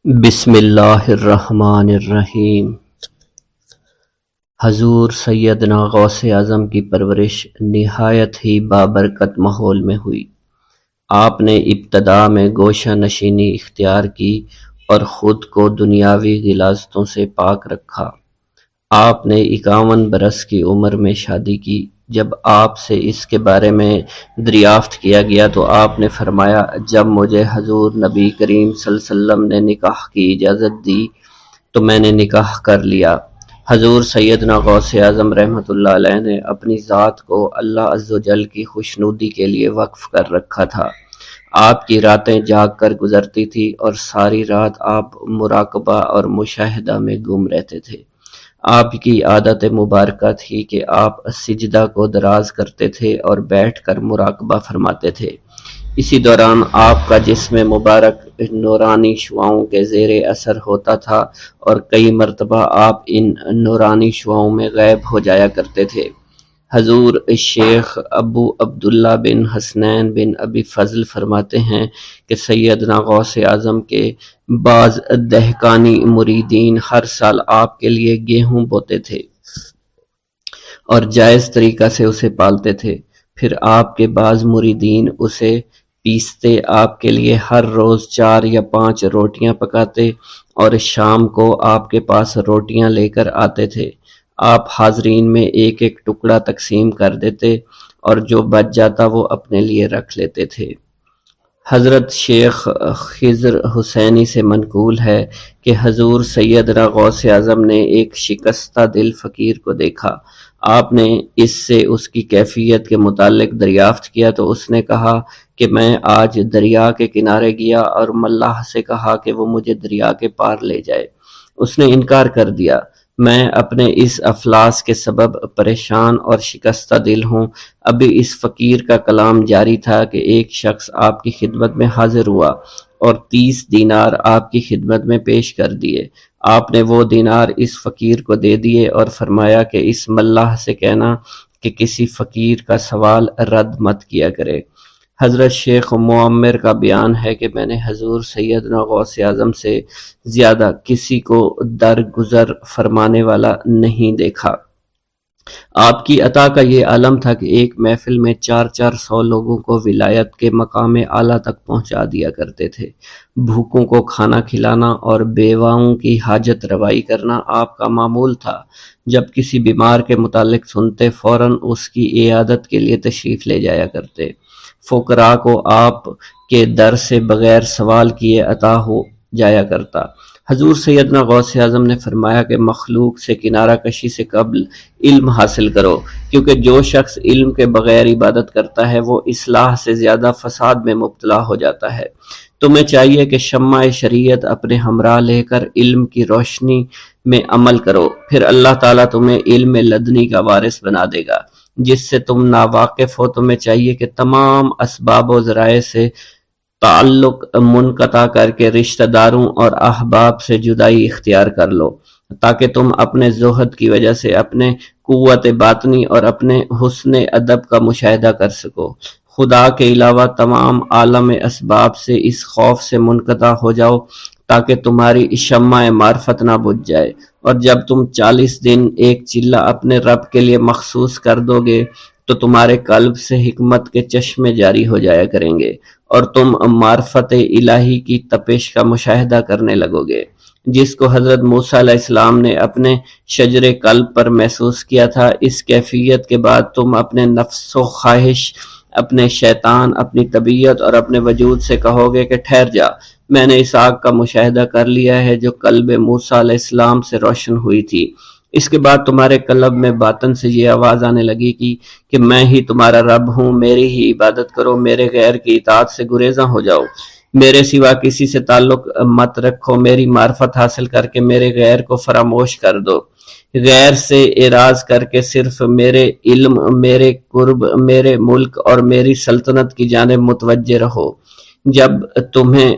بسم اللہ الرحمن الرحیم۔ حضور سیدنا غوث اعظم کی پرورش نہایت ہی بابرکت ماحول میں ہوئی۔ آپ نے ابتدا میں گوشہ نشینی اختیار کی اور خود کو دنیاوی غلاظتوں سے پاک رکھا۔ آپ نے 51 برس کی عمر میں شادی کی۔ جب آپ سے اس کے بارے میں دریافت کیا گیا تو آپ نے فرمایا، جب مجھے حضور نبی کریم صلی اللہ علیہ وسلم نے نکاح کی اجازت دی تو میں نے نکاح کر لیا۔ حضور سیدنا غوث اعظم رحمۃ اللہ علیہ نے اپنی ذات کو اللہ عز و جل کی خوشنودی کے لیے وقف کر رکھا تھا۔ آپ کی راتیں جاگ کر گزرتی تھی اور ساری رات آپ مراقبہ اور مشاہدہ میں گم رہتے تھے۔ آپ کی عادت مبارکہ تھی کہ آپ سجدہ کو دراز کرتے تھے اور بیٹھ کر مراقبہ فرماتے تھے۔ اسی دوران آپ کا جسم مبارک نورانی شعاؤں کے زیر اثر ہوتا تھا اور کئی مرتبہ آپ ان نورانی شعاؤں میں غائب ہو جایا کرتے تھے۔ حضور شیخ ابو عبداللہ بن حسنین بن ابی فضل فرماتے ہیں کہ سیدنا غوث اعظم کے بعض دہقانی مریدین ہر سال آپ کے لیے گیہوں بوتے تھے اور جائز طریقہ سے اسے پالتے تھے۔ پھر آپ کے بعض مریدین اسے پیستے آپ کے لیے ہر روز 4 یا 5 روٹیاں پکاتے اور شام کو آپ کے پاس روٹیاں لے کر آتے تھے۔ آپ حاضرین میں ایک ایک ٹکڑا تقسیم کر دیتے اور جو بچ جاتا وہ اپنے لیے رکھ لیتے تھے۔ حضرت شیخ خضر حسینی سے منقول ہے کہ حضور سیدنا غوث اعظم نے ایک شکستہ دل فقیر کو دیکھا۔ آپ نے اس سے اس کی کیفیت کے متعلق دریافت کیا تو اس نے کہا کہ میں آج دریا کے کنارے گیا اور ملاح سے کہا کہ وہ مجھے دریا کے پار لے جائے۔ اس نے انکار کر دیا۔ میں اپنے اس افلاس کے سبب پریشان اور شکستہ دل ہوں۔ ابھی اس فقیر کا کلام جاری تھا کہ ایک شخص آپ کی خدمت میں حاضر ہوا اور 30 دینار آپ کی خدمت میں پیش کر دیے۔ آپ نے وہ دینار اس فقیر کو دے دیے اور فرمایا کہ اس ملاح سے کہنا کہ کسی فقیر کا سوال رد مت کیا کرے۔ حضرت شیخ معمر کا بیان ہے کہ میں نے حضور سیدنا غوث اعظم سے زیادہ کسی کو درگزر فرمانے والا نہیں دیکھا۔ آپ کی عطا کا یہ عالم تھا کہ ایک محفل میں 400 لوگوں کو ولایت کے مقام اعلیٰ تک پہنچا دیا کرتے تھے۔ بھوکوں کو کھانا کھلانا اور بیواؤں کی حاجت روائی کرنا آپ کا معمول تھا۔ جب کسی بیمار کے متعلق سنتے فوراً اس کی عیادت کے لیے تشریف لے جایا کرتے۔ فقراء کو آپ کے در سے بغیر سوال کیے عطا ہو جایا کرتا۔ حضور سیدنا غوث اعظم نے فرمایا کہ مخلوق سے کنارہ کشی سے قبل علم حاصل کرو، کیونکہ جو شخص علم کے بغیر عبادت کرتا ہے وہ اصلاح سے زیادہ فساد میں مبتلا ہو جاتا ہے۔ تمہیں چاہیے کہ شمع شریعت اپنے ہمراہ لے کر علم کی روشنی میں عمل کرو، پھر اللہ تعالیٰ تمہیں علم لدنی کا وارث بنا دے گا جس سے تم ناواقف ہو۔ تمہیں چاہیے کہ تمام اسباب و ذرائع سے تعلق منقطع کر کے رشتہ داروں اور احباب سے جدائی اختیار کر لو، تاکہ تم اپنے زہد کی وجہ سے اپنے قوت باطنی اور اپنے حسن ادب کا مشاہدہ کر سکو۔ خدا کے علاوہ تمام عالم اسباب سے اس خوف سے منقطع ہو جاؤ تاکہ تمہاری شمع معرفت نہ بجھ جائے، اور جب تم 40 دن ایک چلہ اپنے رب کے لیے مخصوص کر دو گے تو تمہارے قلب سے حکمت کے چشمے جاری ہو جایا کریں گے اور تم معرفت الہی کی تپش کا مشاہدہ کرنے لگو گے، جس کو حضرت موسیٰ علیہ السلام نے اپنے شجر قلب پر محسوس کیا تھا۔ اس کیفیت کے بعد تم اپنے نفس و خواہش، اپنے شیطان، اپنی طبیعت اور اپنے وجود سے کہو گے کہ ٹھہر جا، میں نے اس آگ کا مشاہدہ کر لیا ہے جو قلب موسیٰ علیہ السلام سے روشن ہوئی تھی۔ اس کے بعد تمہارے قلب میں باطن سے یہ آواز آنے لگی کہ میں ہی تمہارا رب ہوں، میری ہی عبادت کرو، میرے غیر کی اطاعت سے گریزاں ہو جاؤ، میرے سوا کسی سے تعلق مت رکھو، میری معرفت حاصل کر کے میرے غیر کو فراموش کر دو، غیر سے اعراض کر کے صرف میرے علم، میرے قرب، میرے ملک اور میری سلطنت کی جانب متوجہ رہو۔ جب تمہیں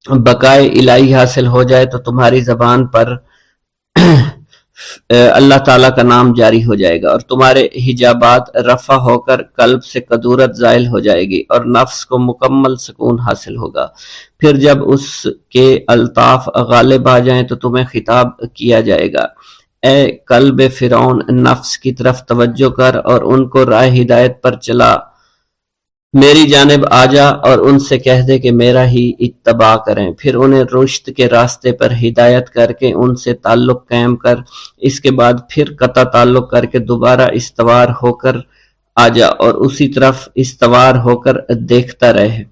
بقائے الہی حاصل ہو جائے تو تمہاری زبان پر اللہ تعالیٰ کا نام جاری ہو جائے گا، اور تمہارے حجابات رفع ہو کر قلب سے کدورت زائل ہو جائے گی، اور نفس کو مکمل سکون حاصل ہوگا۔ پھر جب اس کے الطاف غالب آ جائیں تو تمہیں خطاب کیا جائے گا، اے قلب فرعون، نفس کی طرف توجہ کر اور ان کو راہ ہدایت پر چلا، میری جانب آ جا اور ان سے کہہ دے کہ میرا ہی اتباع کریں۔ پھر انہیں رشد کے راستے پر ہدایت کر کے ان سے تعلق قائم کر، اس کے بعد پھر قطع تعلق کر کے دوبارہ استوار ہو کر آ جا اور اسی طرف استوار ہو کر دیکھتا رہے۔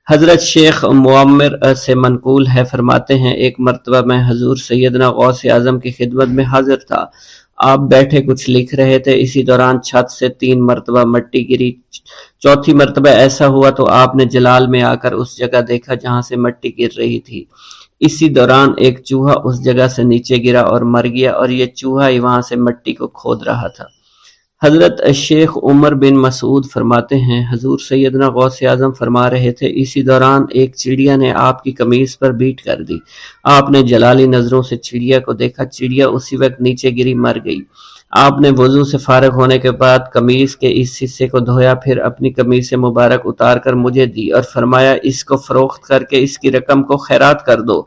حضرت شیخ معمر سے منقول ہے، فرماتے ہیں ایک مرتبہ میں حضور سیدنا غوث اعظم کی خدمت میں حاضر تھا۔ آپ بیٹھے کچھ لکھ رہے تھے، اسی دوران چھت سے 3 مرتبہ مٹی گری۔ چوتھی مرتبہ ایسا ہوا تو آپ نے جلال میں آ کر اس جگہ دیکھا جہاں سے مٹی گر رہی تھی۔ اسی دوران ایک چوہا اس جگہ سے نیچے گرا اور مر گیا، اور یہ چوہا ہی وہاں سے مٹی کو کھود رہا تھا۔ حضرت شیخ عمر بن مسعود فرماتے ہیں حضور سیدنا غوث اعظم فرما رہے تھے، اسی دوران ایک چڑیا نے آپ کی قمیص پر بیٹ کر دی۔ آپ نے جلالی نظروں سے چڑیا کو دیکھا، چڑیا اسی وقت نیچے گری، مر گئی۔ آپ نے وضو سے فارغ ہونے کے بعد قمیص کے اس حصے کو دھویا، پھر اپنی قمیص مبارک اتار کر مجھے دی اور فرمایا اس کو فروخت کر کے اس کی رقم کو خیرات کر دو،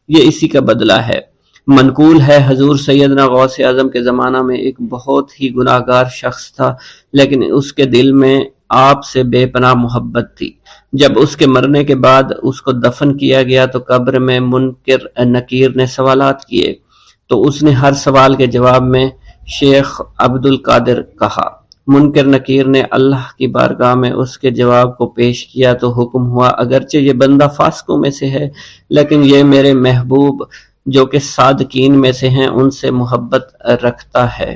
یہ اسی کا بدلہ ہے۔ منقول ہے حضور سیدنا غوث اعظم کے زمانہ میں ایک بہت ہی گناہگار شخص تھا، لیکن اس کے دل میں آپ سے بے پناہ محبت تھی۔ جب اس کے مرنے کے بعد اس کو دفن کیا گیا تو قبر میں منکر نکیر نے سوالات کیے، تو اس نے ہر سوال کے جواب میں شیخ عبد القادر کہا۔ منکر نکیر نے اللہ کی بارگاہ میں اس کے جواب کو پیش کیا تو حکم ہوا اگرچہ یہ بندہ فاسقوں میں سے ہے، لیکن یہ میرے محبوب جو کہ صادقین میں سے ہیں ان سے محبت رکھتا ہے۔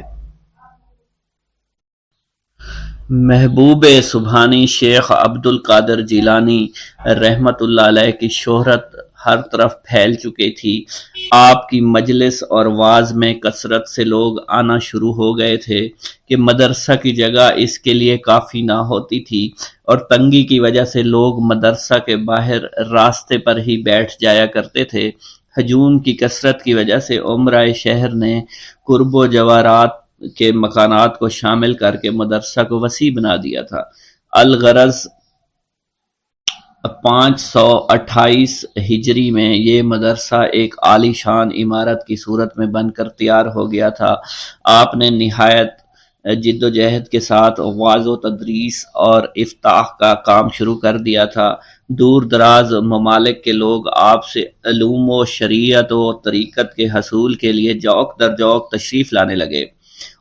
محبوب سبحانی شیخ عبد القادر جیلانی رحمت اللہ علیہ کی شہرت ہر طرف پھیل چکی تھی۔ آپ کی مجلس اور واعظ میں کثرت سے لوگ آنا شروع ہو گئے تھے کہ مدرسہ کی جگہ اس کے لیے کافی نہ ہوتی تھی، اور تنگی کی وجہ سے لوگ مدرسہ کے باہر راستے پر ہی بیٹھ جایا کرتے تھے۔ ہجوم کی کثرت کی وجہ سے عمرائے شہر نے قرب و جوارات کے مکانات کو شامل کر کے مدرسہ کو وسیع بنا دیا تھا۔ الغرض 528 ہجری میں یہ مدرسہ ایک عالی شان عمارت کی صورت میں بن کر تیار ہو گیا تھا۔ آپ نے نہایت جد و جہد کے ساتھ وعظ و تدریس اور افتاح کا کام شروع کر دیا تھا۔ دور دراز ممالک کے لوگ آپ سے علوم و شریعت و طریقت کے حصول کے لیے جوق در جوق تشریف لانے لگے،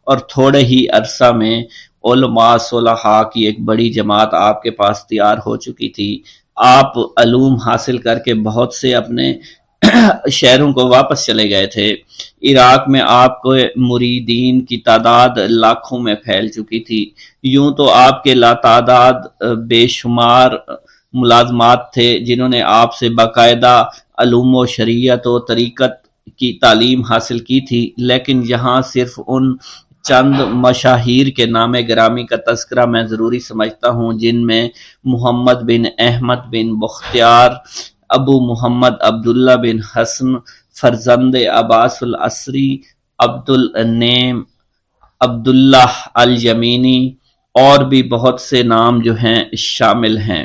اور تھوڑے ہی عرصہ میں علماء صلحاء کی ایک بڑی جماعت آپ کے پاس تیار ہو چکی تھی۔ آپ علوم حاصل کر کے بہت سے اپنے شہروں کو واپس چلے گئے تھے۔ عراق میں آپ کو مریدین کی تعداد لاکھوں میں پھیل چکی تھی۔ یوں تو آپ کے لاتعداد بے شمار ملازمات تھے جنہوں نے آپ سے باقاعدہ علوم و شریعت و طریقت کی تعلیم حاصل کی تھی، لیکن یہاں صرف ان چند مشاہیر کے نام گرامی کا تذکرہ میں ضروری سمجھتا ہوں جن میں محمد بن احمد بن بختیار، ابو محمد عبداللہ بن حسن فرزند عباس العصری، عبد النعیم عبداللہ الیمینی، اور بھی بہت سے نام جو ہیں شامل ہیں۔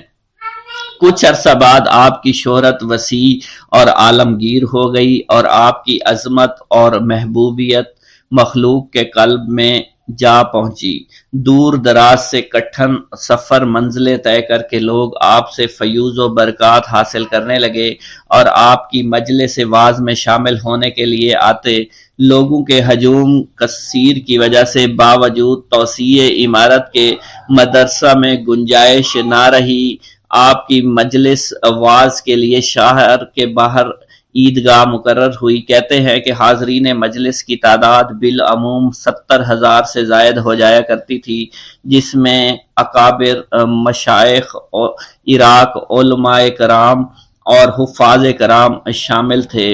کچھ عرصہ بعد آپ کی شہرت وسیع اور عالمگیر ہو گئی، اور آپ کی عظمت اور محبوبیت مخلوق کے قلب میں جا پہنچی۔ دور دراز سے کٹھن سفر منزلیں طے کر کے لوگ آپ سے فیوز و برکات حاصل کرنے لگے، اور آپ کی مجلس واعظ میں شامل ہونے کے لیے آتے۔ لوگوں کے ہجوم کثیر کی وجہ سے باوجود توسیع عمارت کے مدرسہ میں گنجائش نہ رہی۔ آپ کی مجلس واعظ کے لیے شہر کے باہر عیدگاہ مقرر ہوئی۔ کہتے ہیں کہ حاضرین مجلس کی تعداد بالعموم 70,000 سے زائد ہو جایا کرتی تھی، جس میں اکابر مشائخ عراق، علماء کرام اور حفاظ کرام شامل تھے،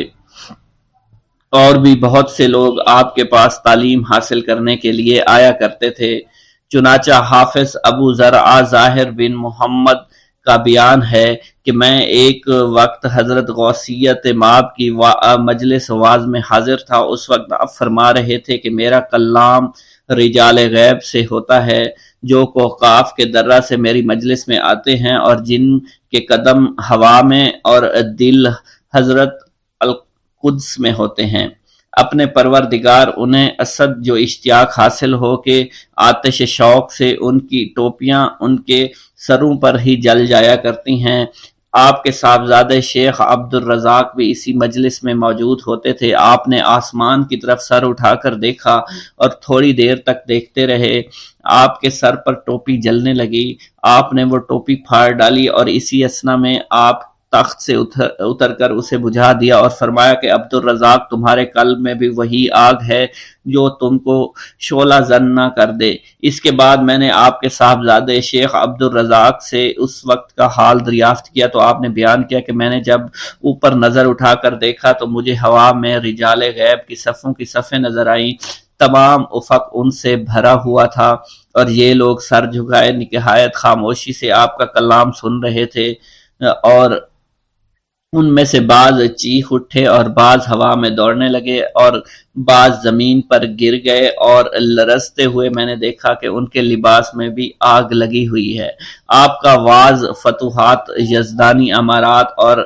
اور بھی بہت سے لوگ آپ کے پاس تعلیم حاصل کرنے کے لیے آیا کرتے تھے۔ چنانچہ حافظ ابو زرعہ ظاہر بن محمد کا بیان ہے کہ میں ایک وقت حضرت غوثیت مآب کی مجلس واز میں حاضر تھا۔ اس وقت آپ فرما رہے تھے کہ میرا کلام رجال غیب سے ہوتا ہے جو کوقاف کے درہ سے میری مجلس میں آتے ہیں اور جن کے قدم ہوا میں اور دل حضرت القدس میں ہوتے ہیں۔ اپنے پروردگار انہیں اسد جو اشتیاق حاصل ہو کہ آتش شوق سے ان کی ٹوپیاں ان کے سروں پر ہی جل جایا کرتی ہیں۔ آپ کے صاحبزادے شیخ عبد الرزاق بھی اسی مجلس میں موجود ہوتے تھے۔ آپ نے آسمان کی طرف سر اٹھا کر دیکھا اور تھوڑی دیر تک دیکھتے رہے۔ آپ کے سر پر ٹوپی جلنے لگی۔ آپ نے وہ ٹوپی پھاڑ ڈالی اور اسی اثنا میں آپ تخت سے اتر کر اسے بجھا دیا اور فرمایا کہ عبد الرزاق تمہارے قلب میں بھی وہی آگ ہے جو تم کو شعلہ زن نہ کر دے۔ اس کے بعد میں نے آپ کے صاحبزادے شیخ عبد الرزاق سے اس وقت کا حال دریافت کیا تو آپ نے بیان کیا کہ میں نے جب اوپر نظر اٹھا کر دیکھا تو مجھے ہوا میں رجال غیب کی صفوں کی صفیں نظر آئیں۔ تمام افق ان سے بھرا ہوا تھا اور یہ لوگ سر جھکائے نہایت خاموشی سے آپ کا کلام سن رہے تھے، اور ان میں سے بعض چیخ اٹھے اور بعض ہوا میں دوڑنے لگے اور بعض زمین پر گر گئے، اور لرزتے ہوئے میں نے دیکھا کہ ان کے لباس میں بھی آگ لگی ہوئی ہے۔ آپ کا واعظ فتوحات، یزدانی امارات اور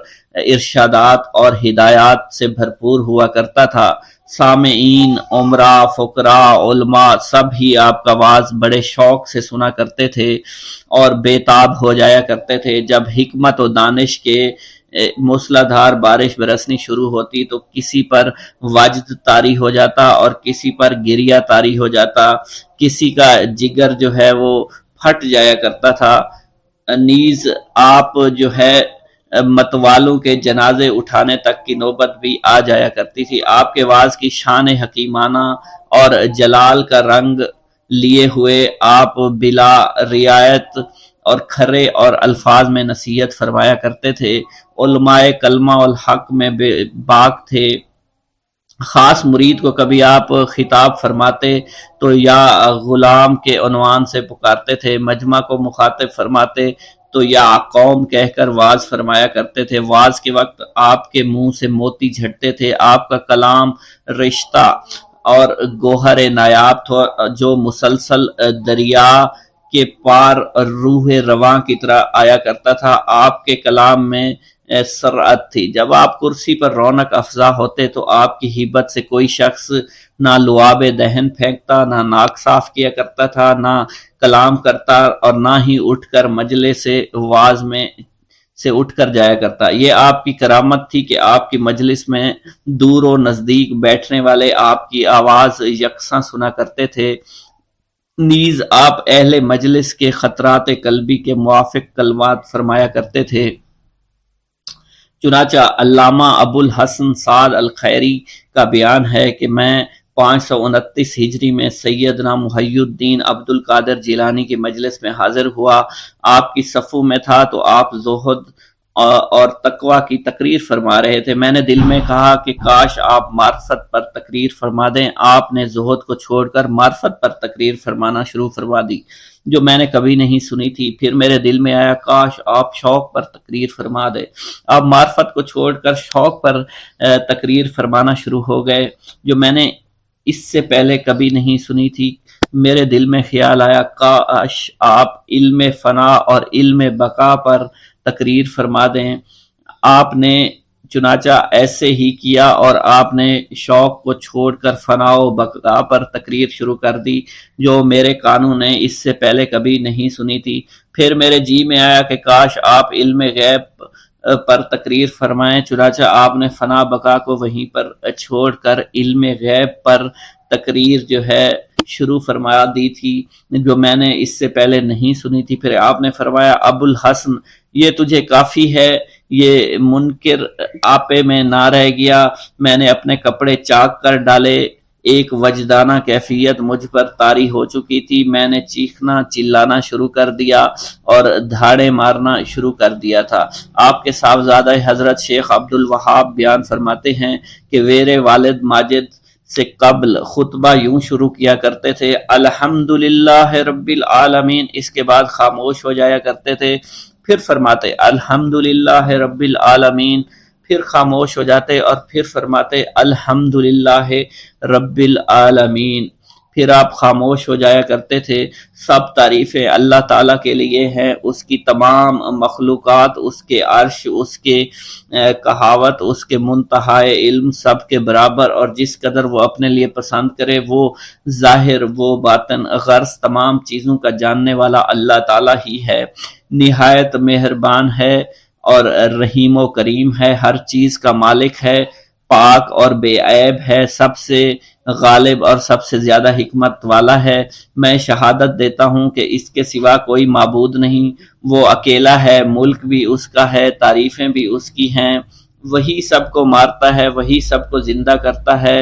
ارشادات اور ہدایات سے بھرپور ہوا کرتا تھا۔ سامعین، عمراء، فقراء، علماء سب ہی آپ کا واعظ بڑے شوق سے سنا کرتے تھے اور بے تاب ہو جایا کرتے تھے۔ جب حکمت و دانش کے موسلادھار بارش برسنی شروع ہوتی تو کسی پر وجد طاری ہو جاتا اور کسی پر گریہ طاری ہو جاتا، کسی کا جگر جو ہے وہ پھٹ جایا کرتا تھا۔ نیز آپ جو ہے متوالوں کے جنازے اٹھانے تک کی نوبت بھی آ جایا کرتی تھی۔ آپ کے واعظ کی شان حکیمانہ اور جلال کا رنگ لیے ہوئے آپ بلا رعایت اور کھرے اور الفاظ میں نصیحت فرمایا کرتے تھے۔ علماء کلمہ والحق میں باق تھے۔ خاص مرید کو کبھی آپ خطاب فرماتے تو یا غلام کے عنوان سے پکارتے تھے، مجمع کو مخاطب فرماتے تو یا قوم کہہ کر وعظ فرمایا کرتے تھے۔ وعظ کے وقت آپ کے منہ سے موتی جھڑتے تھے۔ آپ کا کلام رشتہ اور گوہر نایاب تھا جو مسلسل دریا کے پار روح رواں کی طرح آیا کرتا تھا۔ آپ کے کلام میں سرعت تھی۔ جب آپ کرسی پر رونق افزا ہوتے تو آپ کی ہیبت سے کوئی شخص نہ لعاب دہن پھینکتا، نہ ناک صاف کیا کرتا تھا، نہ کلام کرتا اور نہ ہی اٹھ کر مجلس واعظ میں سے اٹھ کر جایا کرتا۔ یہ آپ کی کرامت تھی کہ آپ کی مجلس میں دور و نزدیک بیٹھنے والے آپ کی آواز یکساں سنا کرتے تھے۔ نیز آپ اہل مجلس کے خطرات قلبی کے موافق کلمات فرمایا کرتے تھے۔ چنانچہ علامہ ابو الحسن سعد الخیری کا بیان ہے کہ میں 529 ہجری میں سیدنا محی الدین عبد القادر جیلانی کی مجلس میں حاضر ہوا۔ آپ کی صفوں میں تھا تو آپ زہد اور تقوی کی تقریر فرما رہے تھے۔ میں نے دل میں کہا کہ کاش آپ معرفت پر تقریر فرما دیں۔ آپ نے زہد کو چھوڑ کر معرفت پر تقریر فرمانا شروع فرما دی جو میں نے کبھی نہیں سنی تھی۔ پھر میرے دل میں آیا کاش آپ شوق پر تقریر فرما دیں۔ آپ معرفت کو چھوڑ کر شوق پر تقریر فرمانا شروع ہو گئے جو میں نے اس سے پہلے کبھی نہیں سنی تھی۔ میرے دل میں خیال آیا کاش آپ علم فنا اور علم بقا پر تقریر فرما دیں۔ آپ نے چنانچہ ایسے ہی کیا اور آپ نے شوق کو چھوڑ کر فنا و بقا پر تقریر شروع کر دی جو میرے کانوں نے اس سے پہلے کبھی نہیں سنی تھی۔ پھر میرے جی میں آیا کہ کاش آپ علم غیب پر تقریر فرمائیں، چنانچہ آپ نے فنا بقا کو وہیں پر چھوڑ کر علم غیب پر تقریر جو ہے شروع فرما دی تھی جو میں نے اس سے پہلے نہیں سنی تھی۔ پھر آپ نے فرمایا ابو الحسن یہ تجھے کافی ہے، یہ منکر آپے میں نہ رہ گیا۔ میں نے اپنے کپڑے چاک کر ڈالے، ایک وجدانہ کیفیت مجھ پر طاری ہو چکی تھی۔ میں نے چیخنا چلانا شروع کر دیا اور دھاڑے مارنا شروع کر دیا تھا۔ آپ کے صاحبزادہ حضرت شیخ عبد الوہاب بیان فرماتے ہیں کہ میرے والد ماجد سے قبل خطبہ یوں شروع کیا کرتے تھے الحمدللہ رب العالمین، اس کے بعد خاموش ہو جایا کرتے تھے، پھر فرماتے الحمدللہ رب العالمین، پھر خاموش ہو جاتے اور پھر فرماتے الحمدللہ رب العالمین، پھر آپ خاموش ہو جایا کرتے تھے۔ سب تعریفیں اللہ تعالیٰ کے لیے ہیں، اس کی تمام مخلوقات، اس کے عرش، اس کے کہاوت، اس کے منتہائے علم سب کے برابر، اور جس قدر وہ اپنے لیے پسند کرے، وہ ظاہر وہ باطن غرض تمام چیزوں کا جاننے والا اللہ تعالیٰ ہی ہے۔ نہایت مہربان ہے اور رحیم و کریم ہے، ہر چیز کا مالک ہے، پاک اور بے عیب ہے، سب سے غالب اور سب سے زیادہ حکمت والا ہے۔ میں شہادت دیتا ہوں کہ اس کے سوا کوئی معبود نہیں، وہ اکیلا ہے، ملک بھی اس کا ہے، تعریفیں بھی اس کی ہیں، وہی سب کو مارتا ہے، وہی سب کو زندہ کرتا ہے،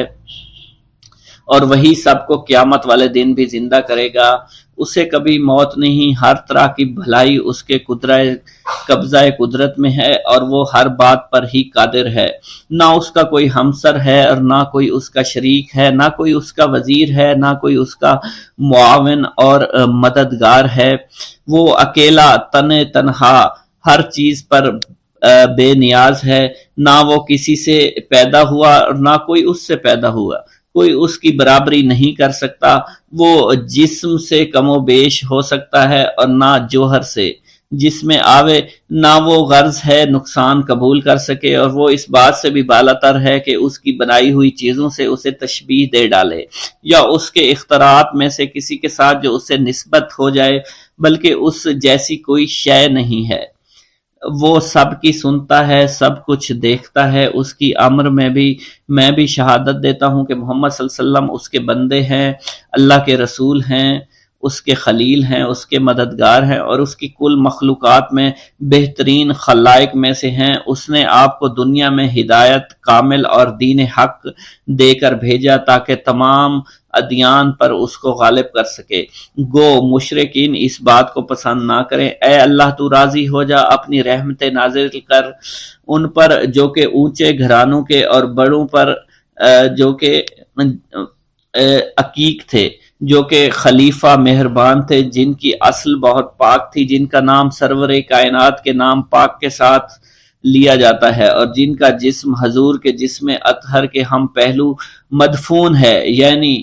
اور وہی سب کو قیامت والے دن بھی زندہ کرے گا۔ اسے کبھی موت نہیں، ہر طرح کی بھلائی اس کے قبضہ قدرت میں ہے، اور وہ ہر بات پر ہی قادر ہے۔ نہ اس کا کوئی ہمسر ہے اور نہ کوئی اس کا شریک ہے، نہ کوئی اس کا وزیر ہے، نہ کوئی اس کا معاون اور مددگار ہے۔ وہ اکیلا تنہا ہر چیز پر بے نیاز ہے، نہ وہ کسی سے پیدا ہوا اور نہ کوئی اس سے پیدا ہوا، کوئی اس کی برابری نہیں کر سکتا۔ وہ جسم سے کم و بیش ہو سکتا ہے اور نہ جوہر سے، جس میں آوے نہ وہ غرض ہے نقصان قبول کر سکے، اور وہ اس بات سے بھی بالاتر ہے کہ اس کی بنائی ہوئی چیزوں سے اسے تشبیہ دے ڈالے، یا اس کے اختراعات میں سے کسی کے ساتھ جو اسے نسبت ہو جائے، بلکہ اس جیسی کوئی شے نہیں ہے۔ وہ سب کی سنتا ہے، سب کچھ دیکھتا ہے، اس کی امر میں بھی شہادت دیتا ہوں کہ محمد صلی اللہ علیہ وسلم اس کے بندے ہیں، اللہ کے رسول ہیں، اس کے خلیل ہیں، اس کے مددگار ہیں، اور اس کی کل مخلوقات میں بہترین خلائق میں سے ہیں۔ اس نے آپ کو دنیا میں ہدایت کامل اور دین حق دے کر بھیجا تاکہ تمام ادیان پر اس کو غالب کر سکے۔ گو مشرکین اس بات کو پسند نہ کریں۔ اے اللہ تو راضی ہو جا، اپنی رحمت نازل کر ان پر جو کہ اونچے گھرانوں کے اور بڑوں پر جو کہ عقیق تھے، جو کہ خلیفہ مہربان تھے، جن کی اصل بہت پاک تھی، جن کا نام سرور کائنات کے نام پاک کے ساتھ لیا جاتا ہے، اور جن کا جسم حضور کے جسم اطہر کے ہم پہلو مدفون ہے، یعنی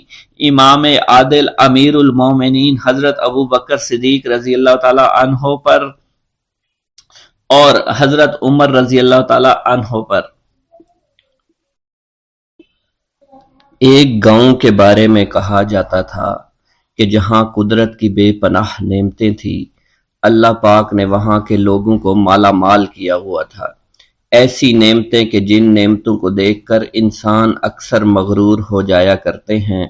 امام عادل امیر المومنین حضرت ابو بکر صدیق رضی اللہ تعالی عنہ پر اور حضرت عمر رضی اللہ تعالی عنہ پر۔ ایک گاؤں کے بارے میں کہا جاتا تھا کہ جہاں قدرت کی بے پناہ نعمتیں تھیں، اللہ پاک نے وہاں کے لوگوں کو مالا مال کیا ہوا تھا۔ ایسی نعمتیں کہ جن نعمتوں کو دیکھ کر انسان اکثر مغرور ہو جایا کرتے ہیں،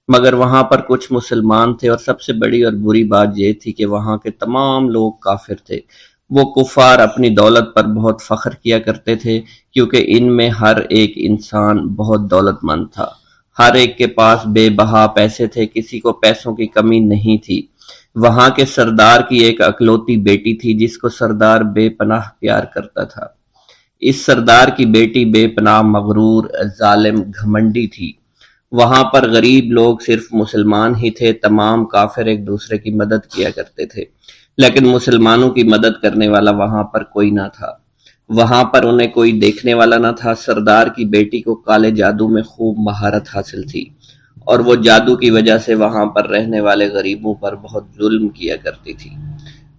مگر وہاں پر کچھ مسلمان تھے، اور سب سے بڑی اور بری بات یہ تھی کہ وہاں کے تمام لوگ کافر تھے۔ وہ کفار اپنی دولت پر بہت فخر کیا کرتے تھے، کیونکہ ان میں ہر ایک انسان بہت دولت مند تھا، ہر ایک کے پاس بے بہا پیسے تھے، کسی کو پیسوں کی کمی نہیں تھی۔ وہاں کے سردار کی ایک اکلوتی بیٹی تھی جس کو سردار بے پناہ پیار کرتا تھا۔ اس سردار کی بیٹی بے پناہ مغرور، ظالم، گھمنڈی تھی۔ وہاں پر غریب لوگ صرف مسلمان ہی تھے، تمام کافر ایک دوسرے کی مدد کیا کرتے تھے، لیکن مسلمانوں کی مدد کرنے والا وہاں پر کوئی نہ تھا۔ وہاں پر انہیں کوئی دیکھنے والا نہ تھا۔ سردار کی بیٹی کو کالے جادو میں خوب مہارت حاصل تھی، اور وہ جادو کی وجہ سے وہاں پر رہنے والے غریبوں پر بہت ظلم کیا کرتی تھی۔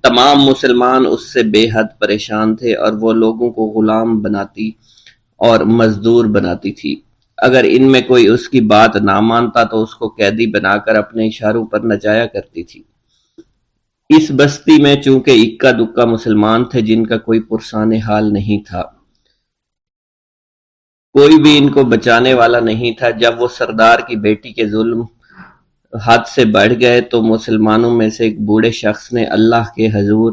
تمام مسلمان اس سے بے حد پریشان تھے، اور وہ لوگوں کو غلام بناتی اور مزدور بناتی تھی۔ اگر ان میں کوئی اس کی بات نہ مانتا تو اس کو قیدی بنا کر اپنے اشاروں پر نچایا کرتی تھی۔ اس بستی میں چونکہ اکا دکا مسلمان تھے جن کا کوئی پرسان حال نہیں تھا، کوئی بھی ان کو بچانے والا نہیں تھا۔ جب وہ سردار کی بیٹی کے ظلم حد سے بڑھ گئے تو مسلمانوں میں سے ایک بوڑھے شخص نے اللہ کے حضور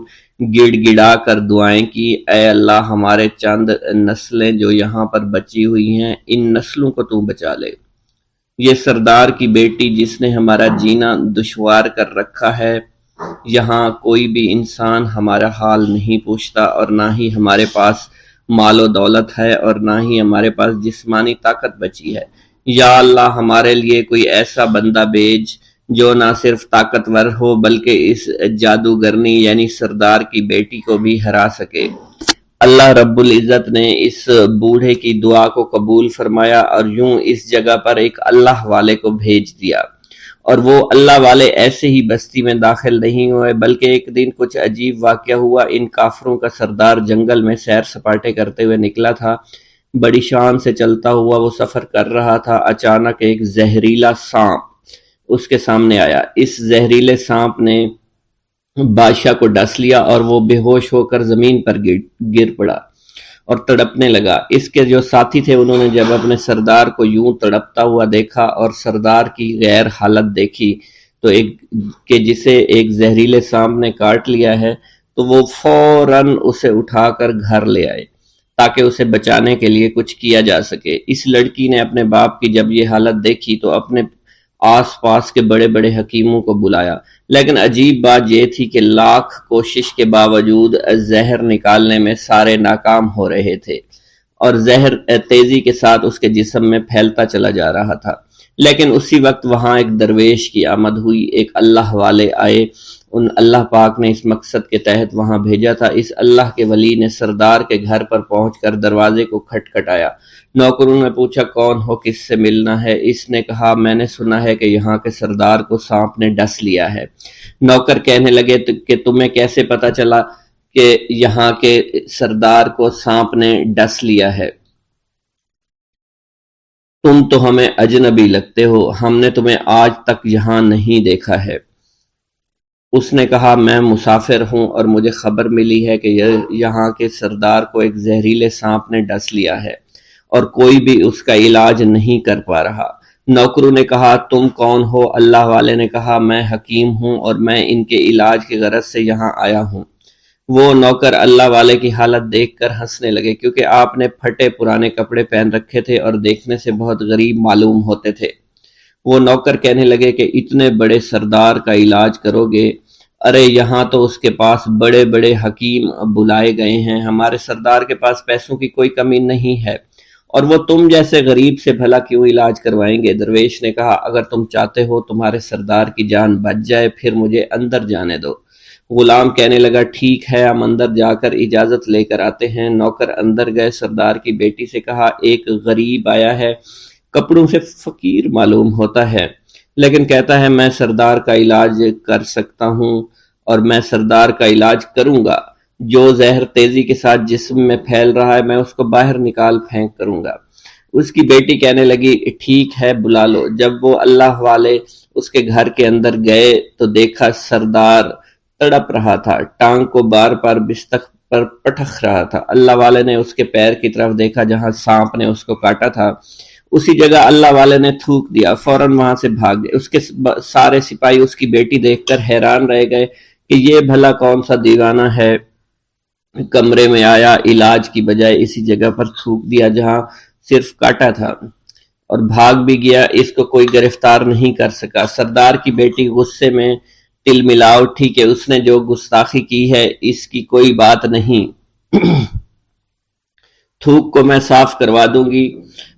گڑ گڑا کر دعائیں کی، اے اللہ، ہمارے چند نسلیں جو یہاں پر بچی ہوئی ہیں، ان نسلوں کو تو بچا لے۔ یہ سردار کی بیٹی جس نے ہمارا جینا دشوار کر رکھا ہے، یہاں کوئی بھی انسان ہمارا حال نہیں پوچھتا، اور نہ ہی ہمارے پاس مال و دولت ہے، اور نہ ہی ہمارے پاس جسمانی طاقت بچی ہے۔ یا اللہ، ہمارے لیے کوئی ایسا بندہ بھیج جو نہ صرف طاقتور ہو بلکہ اس جادوگرنی یعنی سردار کی بیٹی کو بھی ہرا سکے۔ اللہ رب العزت نے اس بوڑھے کی دعا کو قبول فرمایا اور یوں اس جگہ پر ایک اللہ والے کو بھیج دیا، اور وہ اللہ والے ایسے ہی بستی میں داخل نہیں ہوئے بلکہ ایک دن کچھ عجیب واقعہ ہوا۔ ان کافروں کا سردار جنگل میں سیر سپاٹے کرتے ہوئے نکلا تھا، بڑی شان سے چلتا ہوا وہ سفر کر رہا تھا۔ اچانک ایک زہریلا سانپ اس کے سامنے آیا۔ اس زہریلے سانپ نے بادشاہ کو ڈس لیا اور وہ بے ہوش ہو کر زمین پر گر پڑا اور تڑپنے لگا۔ اس کے جو ساتھی تھے انہوں نے جب اپنے سردار کو یوں تڑپتا ہوا دیکھا اور سردار کی غیر حالت دیکھی تو کہ جسے ایک زہریلے سانپ نے کاٹ لیا ہے، تو وہ فوراً اسے اٹھا کر گھر لے آئے تاکہ اسے بچانے کے لیے کچھ کیا جا سکے۔ اس لڑکی نے اپنے باپ کی جب یہ حالت دیکھی تو اپنے آس پاس کے بڑے بڑے حکیموں کو بلایا، لیکن عجیب بات یہ تھی کہ لاکھ کوشش کے باوجود زہر نکالنے میں سارے ناکام ہو رہے تھے اور زہر تیزی کے ساتھ اس کے جسم میں پھیلتا چلا جا رہا تھا۔ لیکن اسی وقت وہاں ایک درویش کی آمد ہوئی، ایک اللہ والے آئے، ان اللہ پاک نے اس مقصد کے تحت وہاں بھیجا تھا۔ اس اللہ کے ولی نے سردار کے گھر پر پہنچ کر دروازے کو کھٹکھٹایا۔ نوکروں نے پوچھا کون ہو، کس سے ملنا ہے؟ اس نے کہا میں نے سنا ہے کہ یہاں کے سردار کو سانپ نے ڈس لیا ہے۔ نوکر کہنے لگے کہ تمہیں کیسے پتا چلا کہ یہاں کے سردار کو سانپ نے ڈس لیا ہے؟ تم تو ہمیں اجنبی لگتے ہو، ہم نے تمہیں آج تک یہاں نہیں دیکھا ہے۔ اس نے کہا میں مسافر ہوں اور مجھے خبر ملی ہے کہ یہاں کے سردار کو ایک زہریلے سانپ نے ڈس لیا ہے اور کوئی بھی اس کا علاج نہیں کر پا رہا۔ نوکروں نے کہا تم کون ہو؟ اللہ والے نے کہا میں حکیم ہوں اور میں ان کے علاج کی غرض سے یہاں آیا ہوں۔ وہ نوکر اللہ والے کی حالت دیکھ کر ہنسنے لگے کیونکہ آپ نے پھٹے پرانے کپڑے پہن رکھے تھے اور دیکھنے سے بہت غریب معلوم ہوتے تھے۔ وہ نوکر کہنے لگے کہ اتنے بڑے سردار کا علاج کرو گے؟ ارے یہاں تو اس کے پاس بڑے بڑے حکیم بلائے گئے ہیں، ہمارے سردار کے پاس پیسوں کی کوئی کمی نہیں ہے، اور وہ تم جیسے غریب سے بھلا کیوں علاج کروائیں گے؟ درویش نے کہا اگر تم چاہتے ہو تمہارے سردار کی جان بچ جائے پھر مجھے اندر جانے دو۔ غلام کہنے لگا ٹھیک ہے ہم اندر جا کر اجازت لے کر آتے ہیں۔ نوکر اندر گئے، سردار کی بیٹی سے کہا ایک غریب آیا ہے، کپڑوں سے فقیر معلوم ہوتا ہے لیکن کہتا ہے میں سردار کا علاج کر سکتا ہوں اور میں سردار کا علاج کروں گا۔ جو زہر تیزی کے ساتھ جسم میں پھیل رہا ہے میں اس کو باہر نکال پھینک کروں گا۔ اس کی بیٹی کہنے لگی ٹھیک ہے بلا لو۔ جب وہ اللہ والے اس کے گھر کے اندر گئے تو دیکھا سردار تڑپ رہا تھا، ٹانگ کو بار بار بستر پر پٹخ رہا تھا۔ اللہ والے نے اس کے پیر کی طرف دیکھا جہاں سانپ نے اس کو کاٹا تھا، اسی جگہ اللہ والے نے تھوک دیا، فوراً وہاں سے بھاگ گئے۔ اس کے سارے سپاہی اس کی بیٹی دیکھ کر حیران رہ گئے کہ یہ بھلا کون سا دیوانہ ہے، کمرے میں آیا، علاج کی بجائے اسی جگہ پر تھوک دیا جہاں صرف کاٹا تھا اور بھاگ بھی گیا، اس کو کوئی گرفتار نہیں کر سکا۔ سردار کی بیٹی غصے میں تل ملا اٹھی کہ اس نے جو گستاخی کی ہے اس کی کوئی بات نہیں، تھوک کو میں صاف کروا دوں گی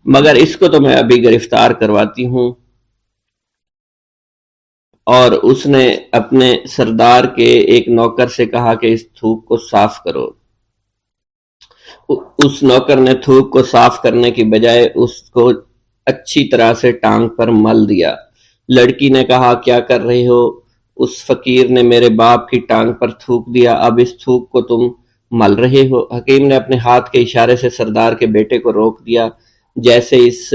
مگر اس کو تو میں ابھی گرفتار کرواتی ہوں۔ اور اس نے اپنے سردار کے ایک نوکر سے کہا کہ اس تھوک کو صاف کرو۔ اس نوکر نے تھوک کو صاف کرنے کی بجائے اس کو اچھی طرح سے ٹانگ پر مل دیا۔ لڑکی نے کہا کیا کر رہے ہو؟ اس فقیر نے میرے باپ کی ٹانگ پر تھوک دیا، اب اس تھوک کو تم مل رہے ہو؟ حکیم نے اپنے ہاتھ کے اشارے سے سردار کے بیٹے کو روک دیا۔ جیسے اس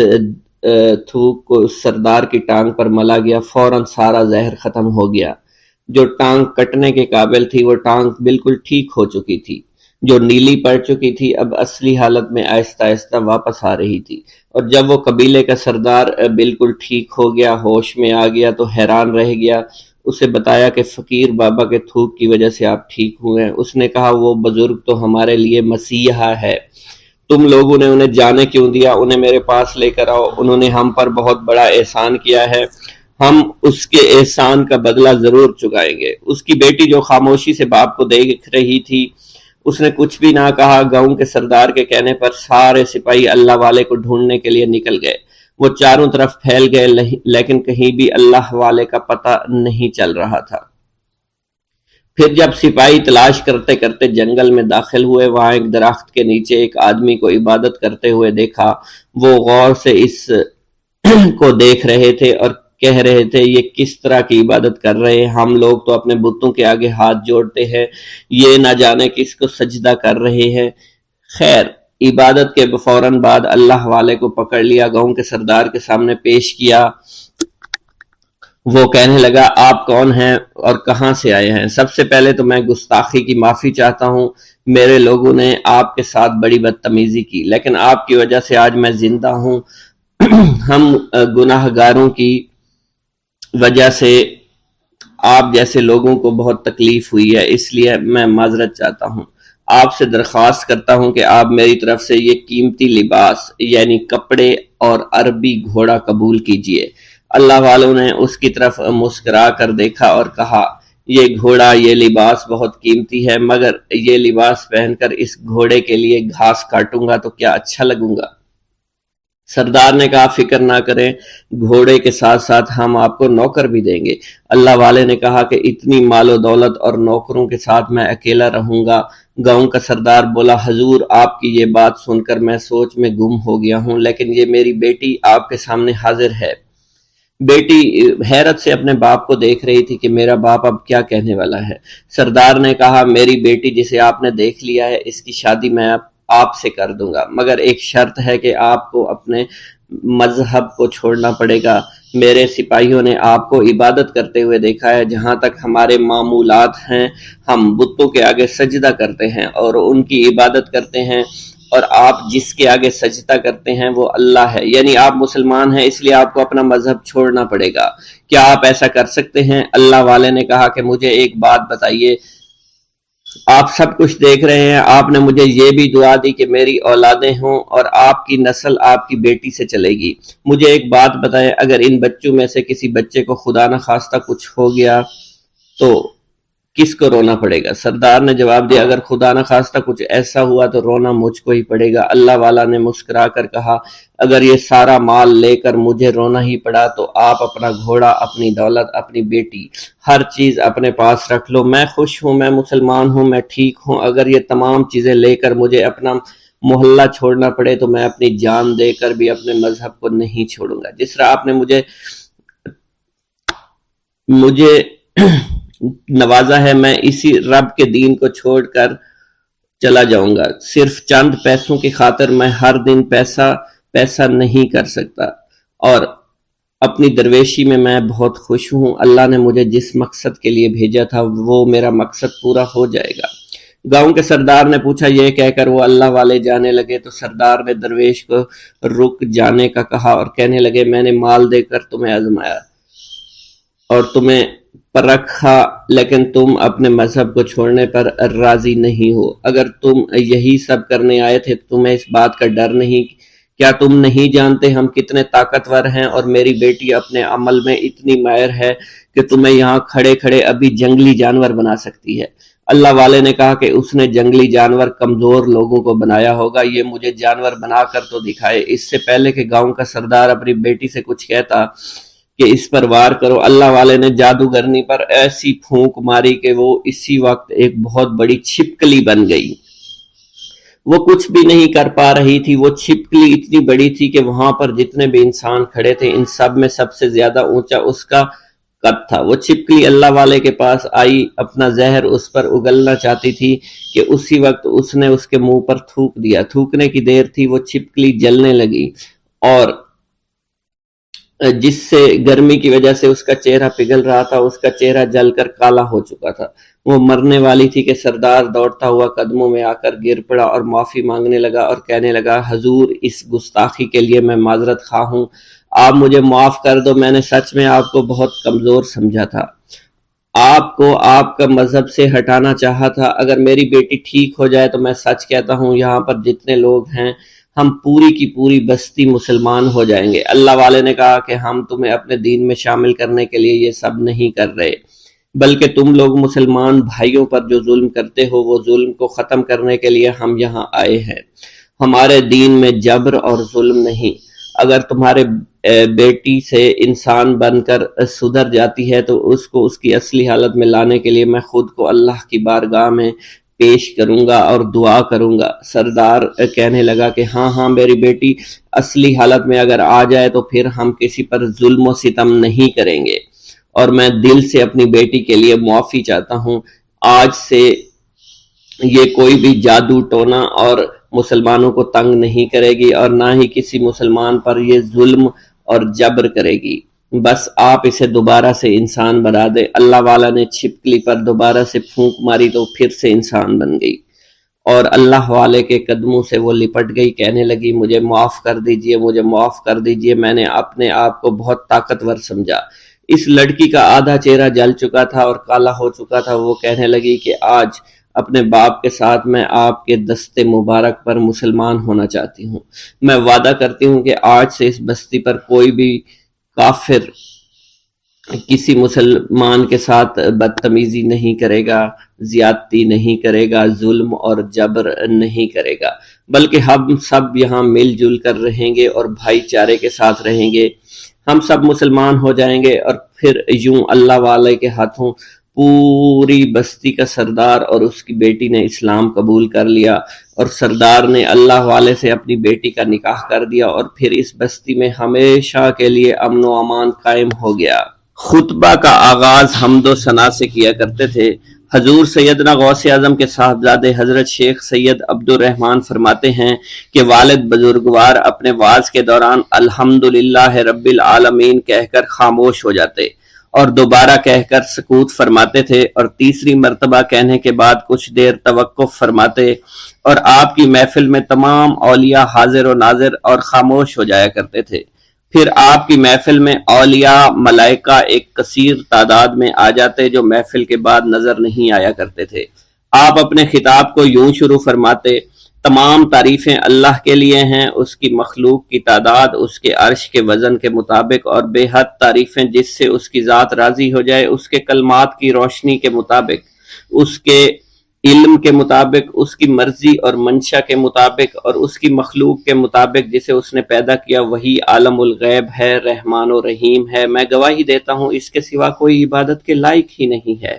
تھوک کو سردار کی ٹانگ پر ملا گیا فوراً سارا زہر ختم ہو گیا۔ جو ٹانگ کٹنے کے قابل تھی وہ ٹانگ بالکل ٹھیک ہو چکی تھی، جو نیلی پڑ چکی تھی اب اصلی حالت میں آہستہ آہستہ واپس آ رہی تھی۔ اور جب وہ قبیلے کا سردار بالکل ٹھیک ہو گیا، ہوش میں آ گیا تو حیران رہ گیا۔ اسے بتایا کہ فقیر بابا کے تھوک کی وجہ سے آپ ٹھیک ہوئے۔ اس نے کہا وہ بزرگ تو ہمارے لیے مسیحا ہے، تم لوگوں نے انہیں جانے کیوں دیا؟ انہیں میرے پاس لے کر آؤ، انہوں نے ہم پر بہت بڑا احسان کیا ہے، ہم اس کے احسان کا بدلہ ضرور چکائیں گے۔ اس کی بیٹی جو خاموشی سے باپ کو دیکھ رہی تھی اس نے کچھ بھی نہ کہا۔ گاؤں کے سردار کے کہنے پر سارے سپاہی اللہ والے کو ڈھونڈنے کے لیے نکل گئے۔ وہ چاروں طرف پھیل گئے لیکن کہیں بھی اللہ والے کا پتہ نہیں چل رہا تھا۔ پھر جب سپاہی تلاش کرتے کرتے جنگل میں داخل ہوئے، وہاں ایک درخت کے نیچے ایک آدمی کو عبادت کرتے ہوئے دیکھا۔ وہ غور سے اس کو دیکھ رہے تھے اور کہہ رہے تھے، یہ کس طرح کی عبادت کر رہے ہیں؟ ہم لوگ تو اپنے بتوں کے آگے ہاتھ جوڑتے ہیں، یہ نہ جانے کس کو سجدہ کر رہے ہیں۔ خیر، عبادت کے فوراً بعد اللہ والے کو پکڑ لیا، گاؤں کے سردار کے سامنے پیش کیا۔ وہ کہنے لگا، آپ کون ہیں اور کہاں سے آئے ہیں؟ سب سے پہلے تو میں گستاخی کی معافی چاہتا ہوں، میرے لوگوں نے آپ کے ساتھ بڑی بدتمیزی کی، لیکن آپ کی وجہ سے آج میں زندہ ہوں۔ ہم گناہ گاروں کی وجہ سے آپ جیسے لوگوں کو بہت تکلیف ہوئی ہے، اس لیے میں معذرت چاہتا ہوں۔ آپ سے درخواست کرتا ہوں کہ آپ میری طرف سے یہ قیمتی لباس یعنی کپڑے اور عربی گھوڑا قبول کیجئے۔ اللہ والوں نے اس کی طرف مسکرا کر دیکھا اور کہا، یہ گھوڑا، یہ لباس بہت قیمتی ہے، مگر یہ لباس پہن کر اس گھوڑے کے لیے گھاس کاٹوں گا تو کیا اچھا لگوں گا؟ سردار نے کہا، فکر نہ کریں، گھوڑے کے ساتھ ساتھ ہم آپ کو نوکر بھی دیں گے۔ اللہ والے نے کہا کہ اتنی مال و دولت اور نوکروں کے ساتھ میں اکیلا رہوں گا؟ گاؤں کا سردار بولا، حضور آپ کی یہ بات سن کر میں سوچ میں گم ہو گیا ہوں، لیکن یہ میری بیٹی آپ کے سامنے حاضر ہے۔ بیٹی حیرت سے اپنے باپ کو دیکھ رہی تھی کہ میرا باپ اب کیا کہنے والا ہے۔ سردار نے کہا، میری بیٹی جسے آپ نے دیکھ لیا ہے، اس کی شادی میں آپ سے کر دوں گا، مگر ایک شرط ہے کہ آپ کو اپنے مذہب کو چھوڑنا پڑے گا۔ میرے سپاہیوں نے آپ کو عبادت کرتے ہوئے دیکھا ہے، جہاں تک ہمارے معمولات ہیں ہم بتوں کے آگے سجدہ کرتے ہیں اور ان کی عبادت کرتے ہیں، اور آپ جس کے آگے سجدہ کرتے ہیں وہ اللہ ہے، یعنی آپ مسلمان ہیں، اس لیے آپ کو اپنا مذہب چھوڑنا پڑے گا۔ کیا آپ ایسا کر سکتے ہیں؟ اللہ والے نے کہا کہ مجھے ایک بات بتائیے، آپ سب کچھ دیکھ رہے ہیں، آپ نے مجھے یہ بھی دعا دی کہ میری اولادیں ہوں اور آپ کی نسل آپ کی بیٹی سے چلے گی۔ مجھے ایک بات بتائیں، اگر ان بچوں میں سے کسی بچے کو خدا نہ خواستہ کچھ ہو گیا تو کس کو رونا پڑے گا؟ سردار نے جواب دیا، اگر خدا نہ خواستہ کچھ ایسا ہوا تو رونا مجھ کو ہی پڑے گا۔ اللہ والا نے مسکرا کر کہا، اگر یہ سارا مال لے کر مجھے رونا ہی پڑا تو آپ اپنا گھوڑا، اپنی دولت، اپنی بیٹی، ہر چیز اپنے پاس رکھ لو۔ میں خوش ہوں، میں مسلمان ہوں، میں ٹھیک ہوں۔ اگر یہ تمام چیزیں لے کر مجھے اپنا محلہ چھوڑنا پڑے تو میں اپنی جان دے کر بھی اپنے مذہب کو نہیں چھوڑوں گا۔ جس طرح آپ نے مجھے نوازا ہے، میں اسی رب کے دین کو چھوڑ کر چلا جاؤں گا۔ صرف چند پیسوں کی خاطر میں ہر دن پیسہ نہیں کر سکتا، اور اپنی درویشی میں بہت خوش ہوں۔ اللہ نے مجھے جس مقصد کے لیے بھیجا تھا وہ میرا مقصد پورا ہو جائے گا۔ گاؤں کے سردار نے پوچھا، یہ کہہ کر وہ اللہ والے جانے لگے تو سردار نے درویش کو رک جانے کا کہا اور کہنے لگے، میں نے مال دے کر تمہیں آزمایا اور تمہیں پرکھا، لیکن تم اپنے مذہب کو چھوڑنے پر راضی نہیں ہو۔ اگر تم یہی سب کرنے آئے تھے تو تمہیں اس بات کا ڈر نہیں؟ کیا تم نہیں جانتے ہم کتنے طاقتور ہیں، اور میری بیٹی اپنے عمل میں اتنی ماہر ہے کہ تمہیں یہاں کھڑے کھڑے ابھی جنگلی جانور بنا سکتی ہے۔ اللہ والے نے کہا کہ اس نے جنگلی جانور کمزور لوگوں کو بنایا ہوگا، یہ مجھے جانور بنا کر تو دکھائے۔ اس سے پہلے کہ گاؤں کا سردار اپنی بیٹی سے کچھ کہتا کہ اس پر وار کرو، اللہ والے نے جادوگرنی پر ایسی پھونک ماری کہ وہ اسی وقت ایک بہت بڑی چھپکلی بن گئی۔ وہ کچھ بھی نہیں کر پا رہی تھی، وہ چھپکلی اتنی بڑی تھی کہ وہاں پر جتنے بھی انسان کھڑے تھے ان سب میں سب سے زیادہ اونچا اس کا قد تھا۔ وہ چھپکلی اللہ والے کے پاس آئی، اپنا زہر اس پر اگلنا چاہتی تھی کہ اسی وقت اس نے اس کے منہ پر تھوک دیا۔ تھوکنے کی دیر تھی، وہ چھپکلی جلنے لگی اور جس سے گرمی کی وجہ سے اس کا چہرہ پگھل رہا تھا، اس کا چہرہ جل کر کالا ہو چکا تھا۔ وہ مرنے والی تھی کہ سردار دوڑتا ہوا قدموں میں آ کر گر پڑا اور معافی مانگنے لگا اور کہنے لگا، حضور اس گستاخی کے لیے میں معذرت خواہ ہوں، آپ مجھے معاف کر دو، میں نے سچ میں آپ کو بہت کمزور سمجھا تھا، آپ کو آپ کا مذہب سے ہٹانا چاہا تھا۔ اگر میری بیٹی ٹھیک ہو جائے تو میں سچ کہتا ہوں یہاں پر جتنے لوگ ہیں ہم پوری کی پوری بستی مسلمان ہو جائیں گے۔ اللہ والے نے کہا کہ ہم تمہیں اپنے دین میں شامل کرنے کے لیے یہ سب نہیں کر رہے، بلکہ تم لوگ مسلمان بھائیوں پر جو ظلم کرتے ہو وہ ظلم کو ختم کرنے کے لیے ہم یہاں آئے ہیں۔ ہمارے دین میں جبر اور ظلم نہیں۔ اگر تمہارے بیٹی سے انسان بن کر سدھر جاتی ہے تو اس کو اس کی اصلی حالت میں لانے کے لیے میں خود کو اللہ کی بارگاہ میں پیش کروں گا اور دعا کروں گا۔ سردار کہنے لگا کہ ہاں میری بیٹی اصلی حالت میں اگر آ جائے تو پھر ہم کسی پر ظلم و ستم نہیں کریں گے، اور میں دل سے اپنی بیٹی کے لیے معافی چاہتا ہوں۔ آج سے یہ کوئی بھی جادو ٹونا اور مسلمانوں کو تنگ نہیں کرے گی، اور نہ ہی کسی مسلمان پر یہ ظلم اور جبر کرے گی، بس آپ اسے دوبارہ سے انسان بنا دے۔ اللہ والا نے چھپکلی پر دوبارہ سے پھونک ماری تو پھر سے انسان بن گئی، اور اللہ والے کے قدموں سے وہ لپٹ گئی، کہنے لگی مجھے معاف کر دیجئے، مجھے معاف کر دیجئے، میں نے اپنے آپ کو بہت طاقتور سمجھا۔ اس لڑکی کا آدھا چہرہ جل چکا تھا اور کالا ہو چکا تھا۔ وہ کہنے لگی کہ آج اپنے باپ کے ساتھ میں آپ کے دست مبارک پر مسلمان ہونا چاہتی ہوں۔ میں وعدہ کرتی ہوں کہ آج سے اس بستی پر کوئی بھی کافر کسی مسلمان کے ساتھ بدتمیزی نہیں کرے گا، زیادتی نہیں کرے گا، ظلم اور جبر نہیں کرے گا، بلکہ ہم سب یہاں مل جل کر رہیں گے اور بھائی چارے کے ساتھ رہیں گے۔ ہم سب مسلمان ہو جائیں گے، اور پھر یوں اللہ والے کے ہاتھوں پوری بستی کا سردار اور اس کی بیٹی نے اسلام قبول کر لیا، اور سردار نے اللہ والے سے اپنی بیٹی کا نکاح کر دیا، اور پھر اس بستی میں ہمیشہ کے لیے امن و امان قائم ہو گیا۔ خطبہ کا آغاز حمد و ثنا سے کیا کرتے تھے۔ حضور سیدنا غوث اعظم کے صاحبزادے حضرت شیخ سید عبد الرحمن فرماتے ہیں کہ والد بزرگوار اپنے وعظ کے دوران الحمدللہ رب العالمین کہہ کر خاموش ہو جاتے اور دوبارہ کہہ کر سکوت فرماتے تھے، اور تیسری مرتبہ کہنے کے بعد کچھ دیر توقف فرماتے، اور آپ کی محفل میں تمام اولیاء حاضر و ناظر اور خاموش ہو جایا کرتے تھے۔ پھر آپ کی محفل میں اولیاء ملائکہ ایک کثیر تعداد میں آ جاتے جو محفل کے بعد نظر نہیں آیا کرتے تھے۔ آپ اپنے خطاب کو یوں شروع فرماتے: تمام تعریفیں اللہ کے لیے ہیں، اس کی مخلوق کی تعداد اس کے عرش کے وزن کے مطابق، اور بے حد تعریفیں جس سے اس کی ذات راضی ہو جائے، اس کے کلمات کی روشنی کے مطابق، اس کے علم کے مطابق، اس کی مرضی اور منشا کے مطابق، اور اس کی مخلوق کے مطابق جسے اس نے پیدا کیا۔ وہی عالم الغیب ہے، رحمان و رحیم ہے۔ میں گواہی دیتا ہوں اس کے سوا کوئی عبادت کے لائق ہی نہیں ہے،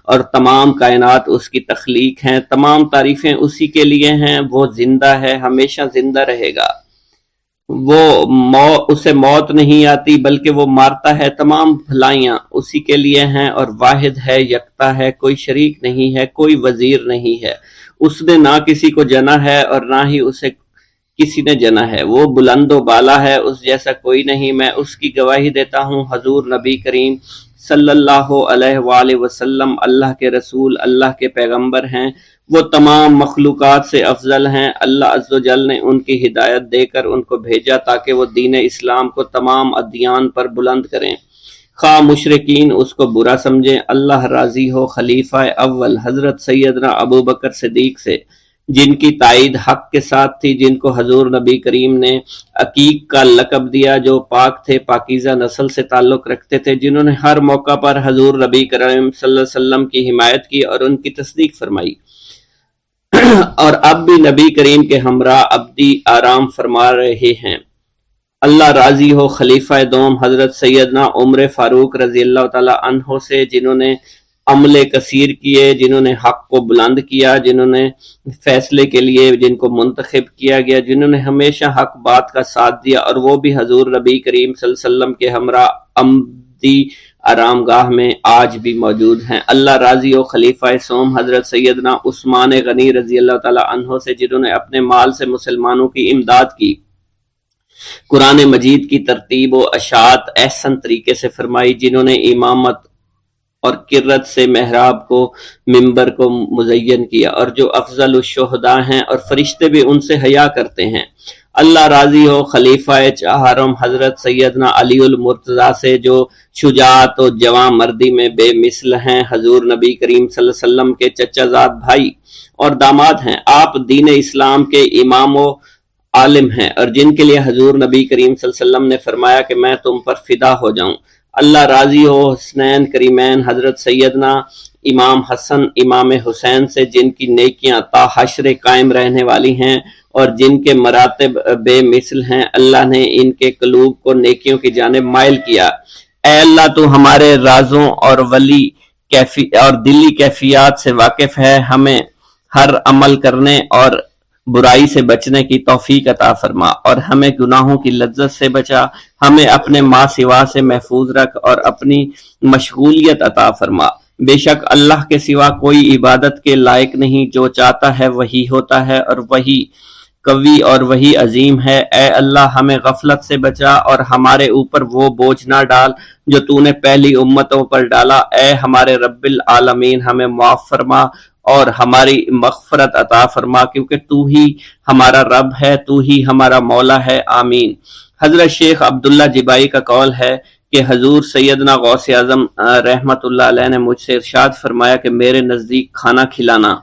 اور تمام کائنات اس کی تخلیق ہیں۔ تمام تعریفیں اسی کے لیے ہیں۔ وہ زندہ ہے، ہمیشہ زندہ رہے گا۔ اسے موت نہیں آتی بلکہ وہ مارتا ہے۔ تمام بھلائیاں اسی کے لیے ہیں، اور واحد ہے، یکتا ہے، کوئی شریک نہیں ہے، کوئی وزیر نہیں ہے۔ اس نے نہ کسی کو جنا ہے اور نہ ہی اسے کسی نے جنا ہے۔ وہ بلند و بالا ہے، اس جیسا کوئی نہیں۔ میں اس کی گواہی دیتا ہوں حضور نبی کریم صلی اللہ علیہ وآلہ وسلم اللہ کے رسول، اللہ کے پیغمبر ہیں۔ وہ تمام مخلوقات سے افضل ہیں۔ اللہ عز و جل نے ان کی ہدایت دے کر ان کو بھیجا تاکہ وہ دین اسلام کو تمام ادیان پر بلند کریں، خواہ مشرکین اس کو برا سمجھیں۔ اللہ راضی ہو خلیفہ اول حضرت سیدنا ابو بکر صدیق سے، جن کی تائید حق کے ساتھ تھی، جن کو حضور نبی کریم نے عقیق کا لقب دیا، جو پاک تھے، پاکیزہ نسل سے تعلق رکھتے تھے، جنہوں نے ہر موقع پر حضور نبی کریم صلی اللہ علیہ وسلم کی حمایت کی اور ان کی تصدیق فرمائی، اور اب بھی نبی کریم کے ہمراہ ابدی آرام فرما رہے ہیں۔ اللہ راضی ہو خلیفہ دوم حضرت سیدنا عمر فاروق رضی اللہ تعالی عنہ سے، جنہوں نے عمل کثیر کیے، جنہوں نے حق کو بلند کیا، جنہوں نے فیصلے کے لیے جن کو منتخب کیا گیا، جنہوں نے ہمیشہ حق بات کا ساتھ دیا، اور وہ بھی حضور نبی کریم صلی اللہ علیہ وسلم کے ہمراہ ابدی آرام گاہ میں آج بھی موجود ہیں۔ اللہ راضی ہو خلیفہ سوم حضرت سیدنا عثمان غنی رضی اللہ تعالی عنہ سے، جنہوں نے اپنے مال سے مسلمانوں کی امداد کی، قرآن مجید کی ترتیب و اشاعت احسن طریقے سے فرمائی، جنہوں نے امامت اور قرت سے محراب کو، منبر کو مزین کیا، اور جو افضل الشہداء ہیں اور فرشتے بھی ان سے حیا کرتے ہیں۔ اللہ راضی ہو خلیفہ چہارم حضرت سیدنا علی المرتضیٰ سے، جو شجاعت و جواں مردی میں بے مثل ہیں، حضور نبی کریم صلی اللہ علیہ وسلم کے چچا زاد بھائی اور داماد ہیں۔ آپ دین اسلام کے امام و عالم ہیں، اور جن کے لیے حضور نبی کریم صلی اللہ علیہ وسلم نے فرمایا کہ میں تم پر فدا ہو جاؤں۔ اللہ راضی ہو حسنین کریمین حضرت سیدنا امام حسن امام حسین سے، جن کی نیکیاں تا حشر قائم رہنے والی ہیں، اور جن کے مراتب بے مثل ہیں، اللہ نے ان کے قلوب کو نیکیوں کی جانب مائل کیا۔ اے اللہ تو ہمارے رازوں اور اور دلی کیفیات سے واقف ہے، ہمیں ہر عمل کرنے اور برائی سے بچنے کی توفیق عطا فرما، اور ہمیں گناہوں کی لذت سے بچا، ہمیں اپنے ما سوا سے محفوظ رکھ اور اپنی مشغولیت عطا فرما۔ بے شک اللہ کے سوا کوئی عبادت کے لائق نہیں، جو چاہتا ہے وہی ہوتا ہے، اور وہی قوی اور وہی عظیم ہے۔ اے اللہ ہمیں غفلت سے بچا اور ہمارے اوپر وہ بوجھ نہ ڈال جو تو نے پہلی امتوں پر ڈالا۔ اے ہمارے رب العالمین ہمیں معاف فرما اور ہماری مغفرت عطا فرما، کیونکہ تو ہی ہمارا رب ہے، تو ہی ہمارا مولا ہے، آمین۔ حضرت شیخ عبداللہ جبائی کا قول ہے کہ حضور سیدنا غوث اعظم رحمت اللہ علیہ نے مجھ سے ارشاد فرمایا کہ میرے نزدیک کھانا کھلانا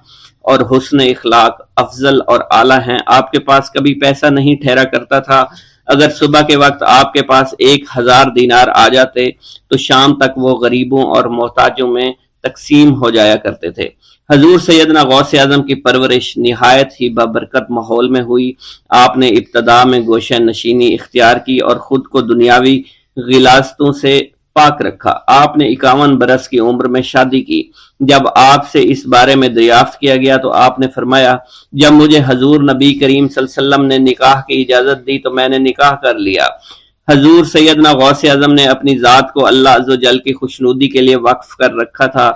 اور حسن اخلاق افضل اور اعلیٰ ہیں۔ آپ کے پاس کبھی پیسہ نہیں ٹھہرا کرتا تھا، اگر صبح کے وقت آپ کے پاس 1000 دینار آ جاتے تو شام تک وہ غریبوں اور محتاجوں میں تقسیم ہو جایا کرتے تھے۔ حضور سیدنا غوث اعظم کی پرورش نہایت ہی بابرکت ماحول میں ہوئی۔ آپ نے ابتدا میں گوشہ نشینی اختیار کی اور خود کو دنیاوی غلاظتوں سے پاک رکھا۔ آپ نے 51 برس کی عمر میں شادی کی۔ جب آپ سے اس بارے میں دریافت کیا گیا تو آپ نے فرمایا، جب مجھے حضور نبی کریم صلی اللہ علیہ وسلم نے نکاح کی اجازت دی تو میں نے نکاح کر لیا۔ حضور سیدنا غوث اعظم نے اپنی ذات کو اللہ عز و جل کی خوشنودی کے لیے وقف کر رکھا تھا۔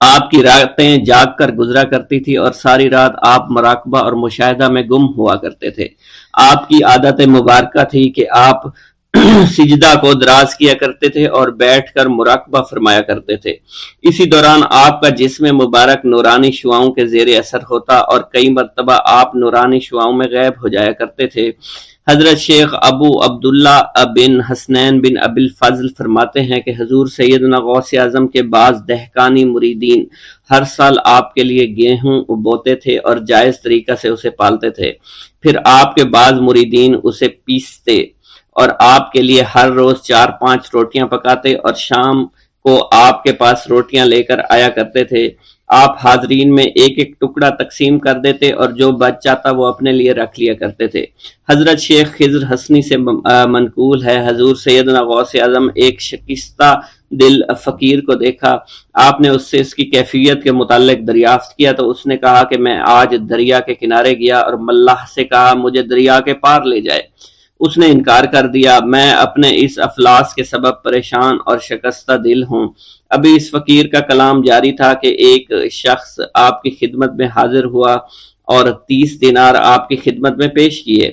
آپ کی راتیں جاگ کر گزرا کرتی تھی اور ساری رات آپ مراقبہ اور مشاہدہ میں گم ہوا کرتے تھے۔ آپ کی عادت مبارکہ تھی کہ آپ سجدہ کو دراز کیا کرتے تھے اور بیٹھ کر مراقبہ فرمایا کرتے تھے۔ اسی دوران آپ کا جسم مبارک نورانی شعاؤں کے زیر اثر ہوتا اور کئی مرتبہ آپ نورانی شعاؤں میں غائب ہو جایا کرتے تھے۔ حضرت شیخ ابو عبداللہ بن حسنین بن ابی الفضل فرماتے ہیں کہ حضور سیدنا غوث اعظم کے بعض دہقانی مریدین ہر سال آپ کے لیے گیہوں بوتے تھے اور جائز طریقہ سے اسے پالتے تھے۔ پھر آپ کے بعض مریدین اسے پیستے اور آپ کے لیے ہر روز 4-5 روٹیاں پکاتے اور شام کو آپ کے پاس روٹیاں لے کر آیا کرتے تھے۔ آپ حاضرین میں ایک ایک ٹکڑا تقسیم کر دیتے اور جو بچ جاتا وہ اپنے لیے رکھ لیا کرتے تھے۔ حضرت شیخ خضر حسنی سے منقول ہے، حضور سیدنا غوث اعظم ایک شکستہ دل فقیر کو دیکھا۔ آپ نے اس سے اس کی کیفیت کے متعلق دریافت کیا تو اس نے کہا کہ میں آج دریا کے کنارے گیا اور ملاح سے کہا مجھے دریا کے پار لے جائے۔ اس نے انکار کر دیا۔ میں اپنے اس افلاس کے سبب پریشان اور شکستہ دل ہوں۔ ابھی اس فقیر کا کلام جاری تھا کہ ایک شخص آپ کی خدمت میں حاضر ہوا اور 30 دینار آپ کی خدمت میں پیش کیے۔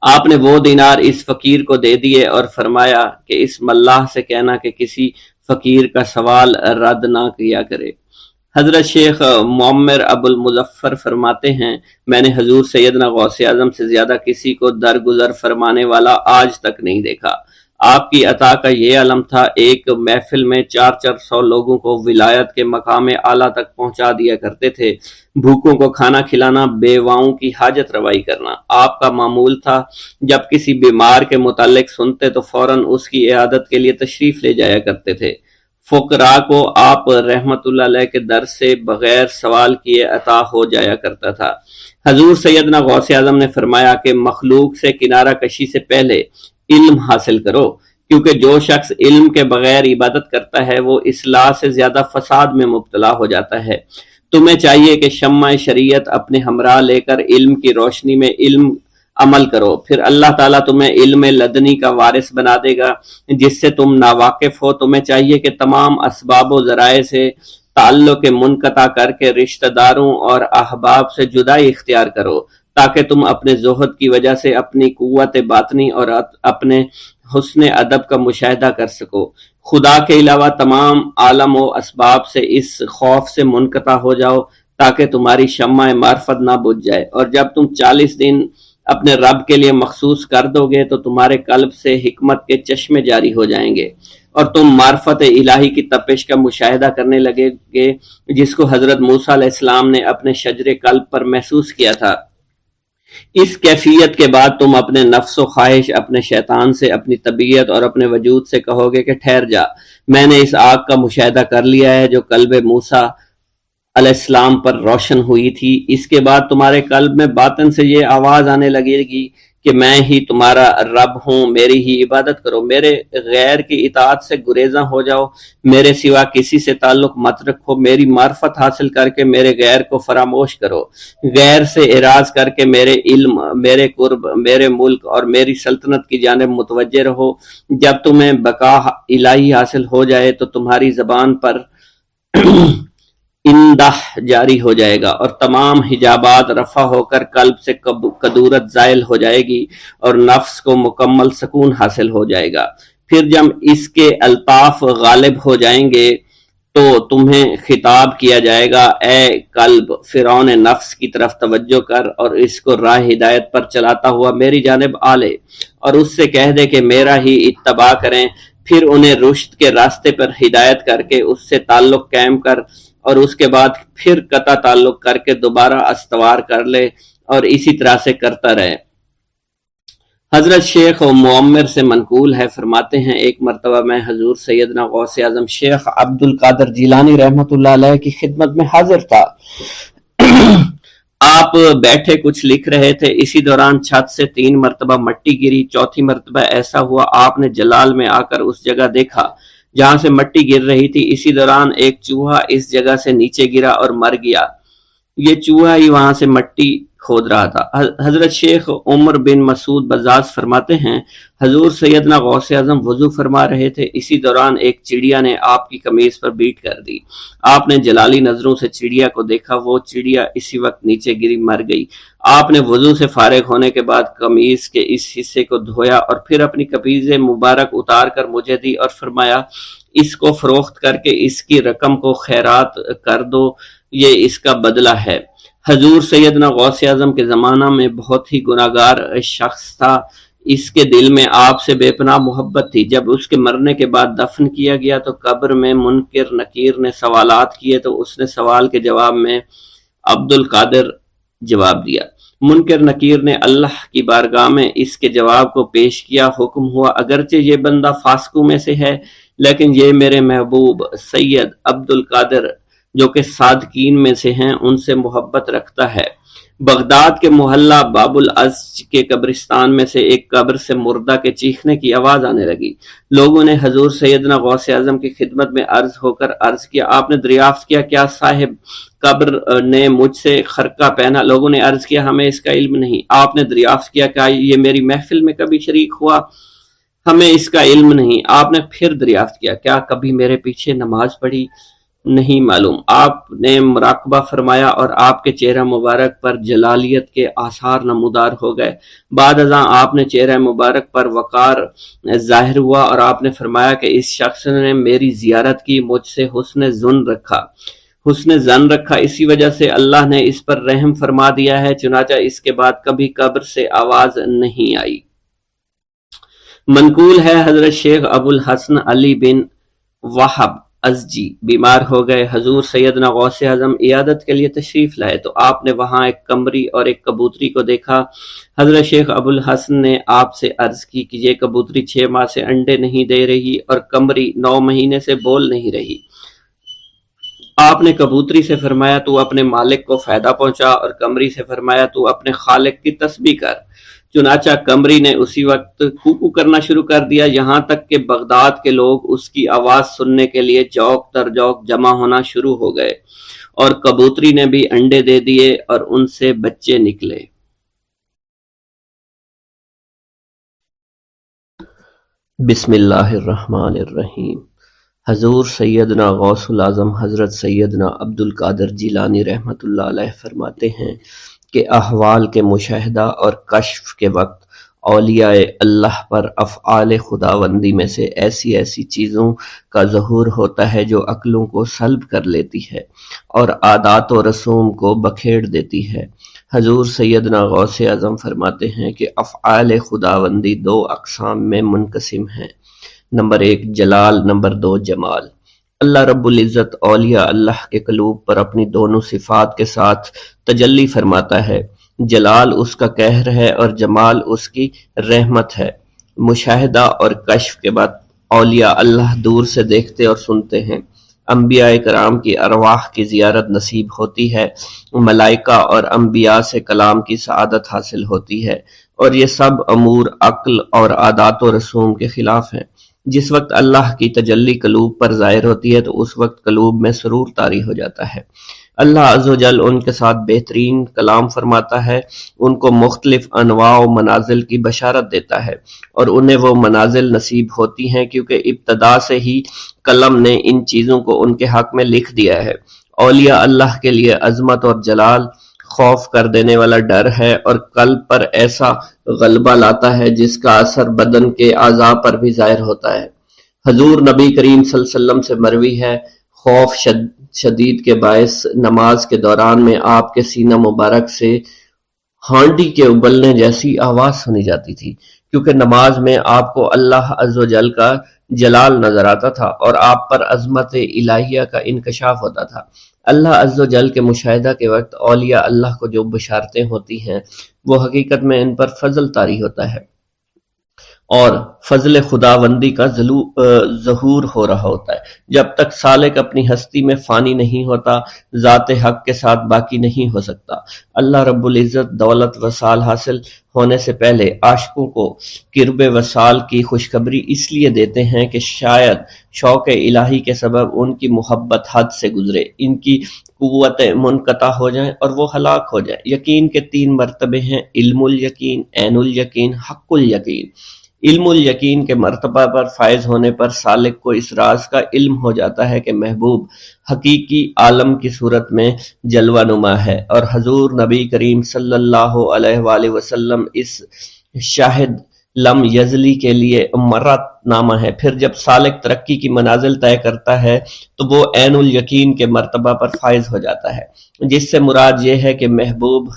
آپ نے وہ دینار اس فقیر کو دے دیے اور فرمایا کہ اس ملاح سے کہنا کہ کسی فقیر کا سوال رد نہ کیا کرے۔ حضرت شیخ معمر ابو المظفر فرماتے ہیں، میں نے حضور سیدنا غوث اعظم سے زیادہ کسی کو درگزر فرمانے والا آج تک نہیں دیکھا۔ آپ کی عطا کا یہ علم تھا، ایک محفل میں 400 لوگوں کو ولایت کے مقام اعلیٰ تک پہنچا دیا کرتے تھے۔ بھوکوں کو کھانا کھلانا، بیواؤں کی حاجت روائی کرنا آپ کا معمول تھا۔ جب کسی بیمار کے متعلق سنتے تو فوراً اس کی عیادت کے لیے تشریف لے جایا کرتے تھے۔ فقراء کو آپ رحمت اللہ علیہ کے در سے بغیر سوال کیے عطا ہو جایا کرتا تھا۔ حضور سیدنا غوث اعظم نے فرمایا کہ مخلوق سے کنارہ کشی سے پہلے علم حاصل کرو، کیونکہ جو شخص علم کے بغیر عبادت کرتا ہے وہ اصلاح سے زیادہ فساد میں مبتلا ہو جاتا ہے۔ تمہیں چاہیے کہ شمع شریعت اپنے ہمراہ لے کر علم کی روشنی میں علم عمل کرو، پھر اللہ تعالیٰ تمہیں علم لدنی کا وارث بنا دے گا جس سے تم ناواقف ہو۔ تمہیں چاہیے کہ تمام اسباب و ذرائع سے تعلق منقطع کر کے رشتہ داروں اور احباب سے جدائی اختیار کرو، تاکہ تم اپنے زہد کی وجہ سے اپنی قوت باطنی اور اپنے حسن ادب کا مشاہدہ کر سکو۔ خدا کے علاوہ تمام عالم و اسباب سے اس خوف سے منقطع ہو جاؤ تاکہ تمہاری شمع معرفت نہ بجھ جائے، اور جب تم 40 دن اپنے رب کے لیے مخصوص کر دو گے تو تمہارے قلب سے حکمت کے چشمے جاری ہو جائیں گے اور تم معرفت الہی کی تپش کا مشاہدہ کرنے لگے گے، جس کو حضرت موسیٰ علیہ السلام نے اپنے شجر قلب پر محسوس کیا تھا۔ اس کیفیت کے بعد تم اپنے نفس و خواہش، اپنے شیطان سے، اپنی طبیعت اور اپنے وجود سے کہو گے کہ ٹھہر جا، میں نے اس آگ کا مشاہدہ کر لیا ہے جو قلب موسیٰ علیہ السلام پر روشن ہوئی تھی۔ اس کے بعد تمہارے قلب میں باطن سے یہ آواز آنے لگے گی کہ میں ہی تمہارا رب ہوں، میری ہی عبادت کرو، میرے غیر کی اطاعت سے گریزاں ہو جاؤ، میرے سوا کسی سے تعلق مت رکھو، میری معرفت حاصل کر کے میرے غیر کو فراموش کرو، غیر سے اعراض کر کے میرے علم، میرے قرب، میرے ملک اور میری سلطنت کی جانب متوجہ رہو۔ جب تمہیں بقا الہی حاصل ہو جائے تو تمہاری زبان پر اندہ جاری ہو جائے گا اور تمام حجابات رفع ہو کر قلب سے کدورت زائل ہو جائے گی اور نفس کو مکمل سکون حاصل ہو جائے گا۔ پھر جب اس کے الطاف غالب ہو جائیں گے تو تمہیں خطاب کیا جائے گا، اے قلب، فرعون نفس کی طرف توجہ کر اور اس کو راہ ہدایت پر چلاتا ہوا میری جانب آ لے اور اس سے کہہ دے کہ میرا ہی اتباع کریں۔ پھر انہیں رشد کے راستے پر ہدایت کر کے اس سے تعلق قائم کر اور اس کے بعد پھر قطع تعلق کر کے دوبارہ استوار کر لے اور اسی طرح سے کرتا رہے۔ حضرت شیخ و معمر سے منقول ہے، فرماتے ہیں ایک مرتبہ میں حضور سیدنا غوث اعظم شیخ عبد القادر جیلانی رحمۃ اللہ علیہ کی خدمت میں حاضر تھا۔ آپ بیٹھے کچھ لکھ رہے تھے، اسی دوران چھت سے 3 مرتبہ مٹی گری، چوتھی مرتبہ ایسا ہوا آپ نے جلال میں آ کر اس جگہ دیکھا جہاں سے مٹی گر رہی تھی۔ اسی دوران ایک چوہا اس جگہ سے نیچے گرا اور مر گیا، یہ چوہا ہی وہاں سے مٹی کھود رہا تھا۔ حضرت شیخ عمر بن مسعود بزاز فرماتے ہیں حضور سیدنا غوث اعظم وضو فرما رہے تھے، اسی دوران ایک چڑیا نے آپ کی قمیض پر بیٹ کر دی۔ آپ نے جلالی نظروں سے چڑیا کو دیکھا، وہ چڑیا اسی وقت نیچے گری مر گئی۔ آپ نے وضو سے فارغ ہونے کے بعد قمیض کے اس حصے کو دھویا اور پھر اپنی قمیض مبارک اتار کر مجھے دی اور فرمایا اس کو فروخت کر کے اس کی رقم کو خیرات کر دو، یہ اس کا بدلہ ہے۔ حضور سیدنا غوث اعظم کے زمانہ میں بہت ہی گناہگار شخص تھا، اس کے دل میں آپ سے بے پناہ محبت تھی۔ جب اس کے مرنے کے بعد دفن کیا گیا تو قبر میں منکر نکیر نے سوالات کیے تو اس نے سوال کے جواب میں عبد القادر جواب دیا۔ منکر نکیر نے اللہ کی بارگاہ میں اس کے جواب کو پیش کیا، حکم ہوا اگرچہ یہ بندہ فاسقوں میں سے ہے لیکن یہ میرے محبوب سید عبد القادر جو کہ صادقین میں سے ہیں ان سے محبت رکھتا ہے۔ بغداد کے محلہ باب العز کے قبرستان میں سے ایک قبر سے مردہ کے چیخنے کی آواز آنے لگی۔ لوگوں نے حضور سیدنا غوث اعظم کی خدمت میں عرض ہو کر عرض کیا، آپ نے دریافت کیا کیا صاحب قبر نے مجھ سے خرقہ پہنا؟ لوگوں نے عرض کیا ہمیں اس کا علم نہیں۔ آپ نے دریافت کیا کیا یہ میری محفل میں کبھی شریک ہوا؟ ہمیں اس کا علم نہیں۔ آپ نے پھر دریافت کیا کیا کبھی میرے پیچھے نماز پڑھی؟ نہیں معلوم۔ آپ نے مراقبہ فرمایا اور آپ کے چہرہ مبارک پر جلالیت کے آثار نمودار ہو گئے۔ بعد ازاں آپ نے چہرہ مبارک پر وقار ظاہر ہوا اور آپ نے فرمایا کہ اس شخص نے میری زیارت کی، مجھ سے حسن ظن رکھا، اسی وجہ سے اللہ نے اس پر رحم فرما دیا ہے، چنانچہ اس کے بعد کبھی قبر سے آواز نہیں آئی۔ منقول ہے حضرت شیخ ابو الحسن علی بن وہب ازجی بیمار ہو گئے، حضور سیدنا غوث اعظم عیادت کے لیے تشریف لائے تو آپ نے وہاں ایک قمری اور ایک کبوتری کو دیکھا۔ حضرت شیخ ابو الحسن نے آپ سے عرض کی کہ یہ کبوتری 6 ماہ سے انڈے نہیں دے رہی اور قمری 9 مہینے سے بول نہیں رہی۔ آپ نے کبوتری سے فرمایا تو اپنے مالک کو فائدہ پہنچا اور قمری سے فرمایا تو اپنے خالق کی تسبیح کر۔ چنانچہ قمری نے اسی وقت کوکو کرنا شروع کر دیا، یہاں تک کہ بغداد کے لوگ اس کی آواز سننے کے لیے جوق در جوق جمع ہونا شروع ہو گئے اور کبوتری نے بھی انڈے دے دیے اور ان سے بچے نکلے۔ بسم اللہ الرحمن الرحیم۔ حضور سیدنا غوث العظم حضرت سیدنا عبد القادر جیلانی رحمۃ اللہ علیہ فرماتے ہیں کہ احوال کے مشاہدہ اور کشف کے وقت اولیاء اللہ پر افعال خداوندی میں سے ایسی چیزوں کا ظہور ہوتا ہے جو عقلوں کو سلب کر لیتی ہے اور عادات و رسوم کو بکھیڑ دیتی ہے۔ حضور سیدنا غوث اعظم فرماتے ہیں کہ افعال خداوندی 2 اقسام میں منقسم ہیں، نمبر 1 جلال، نمبر 2 جمال۔ اللہ رب العزت اولیاء اللہ کے قلوب پر اپنی دونوں صفات کے ساتھ تجلی فرماتا ہے، جلال اس کا قہر ہے اور جمال اس کی رحمت ہے۔ مشاہدہ اور کشف کے بعد اولیاء اللہ دور سے دیکھتے اور سنتے ہیں، انبیاء کرام کی ارواح کی زیارت نصیب ہوتی ہے، ملائکہ اور انبیاء سے کلام کی سعادت حاصل ہوتی ہے، اور یہ سب امور عقل اور عادات و رسوم کے خلاف ہیں۔ جس وقت اللہ کی تجلی قلوب پر ظاہر ہوتی ہے تو اس وقت قلوب میں سرور طاری ہو جاتا ہے۔ اللہ عز و جل ان کے ساتھ بہترین کلام فرماتا ہے، ان کو مختلف انواع و منازل کی بشارت دیتا ہے، اور انہیں وہ منازل نصیب ہوتی ہیں کیونکہ ابتدا سے ہی قلم نے ان چیزوں کو ان کے حق میں لکھ دیا ہے۔ اولیاء اللہ کے لیے عظمت اور جلال خوف کر دینے والا ڈر ہے، اور قلب پر ایسا غلبہ لاتا ہے جس کا اثر بدن کے اعضاء پر بھی ظاہر ہوتا ہے۔ حضور نبی کریم صلی اللہ علیہ وسلم سے مروی ہے، خوف شدید کے باعث نماز کے دوران میں آپ کے سینہ مبارک سے ہانڈی کے ابلنے جیسی آواز سنی جاتی تھی، کیونکہ نماز میں آپ کو اللہ عز و جل کا جلال نظر آتا تھا اور آپ پر عظمت الہیہ کا انکشاف ہوتا تھا۔ اللہ عز و جل کے مشاہدہ کے وقت اولیاء اللہ کو جو بشارتیں ہوتی ہیں وہ حقیقت میں ان پر فضل طاری ہوتا ہے، اور فضل خداوندی کا ظہور ہو رہا ہوتا ہے۔ جب تک سالک اپنی ہستی میں فانی نہیں ہوتا، ذات حق کے ساتھ باقی نہیں ہو سکتا۔ اللہ رب العزت دولت وصال حاصل ہونے سے پہلے عاشقوں کو قرب وصال کی خوشخبری اس لیے دیتے ہیں کہ شاید شوق الہی کے سبب ان کی محبت حد سے گزرے، ان کی قوتیں منقطع ہو جائیں اور وہ ہلاک ہو جائیں۔ یقین کے 3 مرتبے ہیں: علم الیقین، عین الیقین، حق الیقین۔ علم الیقین کے مرتبہ پر فائز ہونے پر سالک کو اس راز کا علم ہو جاتا ہے کہ محبوب حقیقی عالم کی صورت میں جلوہ نما ہے، اور حضور نبی کریم صلی اللہ علیہ وآلہ وسلم اس شاہد لم یزلی کے لیے مرت نامہ ہے۔ پھر جب سالک ترقی کی منازل طے کرتا ہے تو وہ عین الیقین کے مرتبہ پر فائز ہو جاتا ہے، جس سے مراد یہ ہے کہ محبوب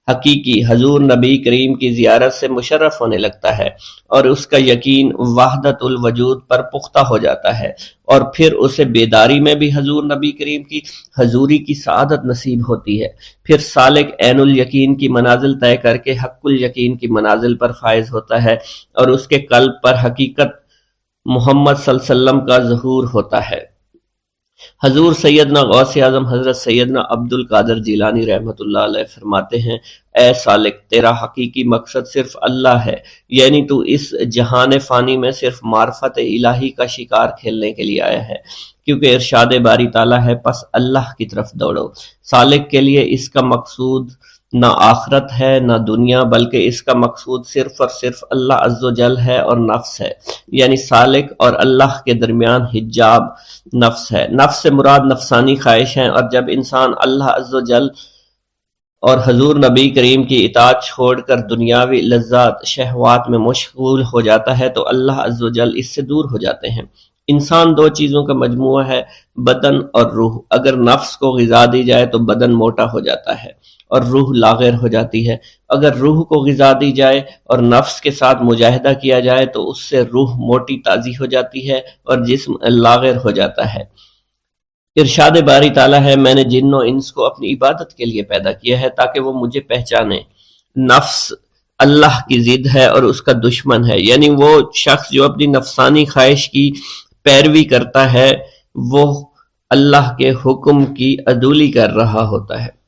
حقیقی حضور نبی کریم کی زیارت سے مشرف ہونے لگتا ہے، اور اس کا یقین وحدت الوجود پر پختہ ہو جاتا ہے، اور پھر اسے بیداری میں بھی حضور نبی کریم کی حضوری کی سعادت نصیب ہوتی ہے۔ پھر سالک عین الیقین کی منازل طے کر کے حق الیقین کی منازل پر فائز ہوتا ہے، اور اس کے قلب پر حقیقت محمد صلی اللہ علیہ وسلم کا ظہور ہوتا ہے۔ حضور سیدنا غوث اعظم حضرت سیدنا عبد القادر جیلانی رحمۃ اللہ علیہ فرماتے ہیں، اے سالک، تیرا حقیقی مقصد صرف اللہ ہے، یعنی تو اس جہان فانی میں صرف معرفت الہی کا شکار کھیلنے کے لیے آیا ہے، کیونکہ ارشاد باری تعالیٰ ہے، پس اللہ کی طرف دوڑو۔ سالک کے لیے اس کا مقصود نہ آخرت ہے نہ دنیا، بلکہ اس کا مقصود صرف اور صرف اللہ عز و جل ہے اور نفس ہے، یعنی سالک اور اللہ کے درمیان حجاب نفس ہے۔ نفس سے مراد نفسانی خواہش ہیں، اور جب انسان اللہ عز و جل اور حضور نبی کریم کی اطاعت چھوڑ کر دنیاوی لذات شہوات میں مشغول ہو جاتا ہے تو اللہ عز و جل اس سے دور ہو جاتے ہیں۔ انسان 2 چیزوں کا مجموعہ ہے، بدن اور روح۔ اگر نفس کو غذا دی جائے تو بدن موٹا ہو جاتا ہے اور روح لاغر ہو جاتی ہے، اگر روح کو غذا دی جائے اور نفس کے ساتھ مجاہدہ کیا جائے تو اس سے روح موٹی تازی ہو جاتی ہے اور جسم لاغر ہو جاتا ہے۔ ارشاد باری تعالیٰ ہے، میں نے جن و انس کو اپنی عبادت کے لیے پیدا کیا ہے تاکہ وہ مجھے پہچانے۔ نفس اللہ کی ضد ہے اور اس کا دشمن ہے، یعنی وہ شخص جو اپنی نفسانی خواہش کی پیروی کرتا ہے وہ اللہ کے حکم کی عدولی کر رہا ہوتا ہے۔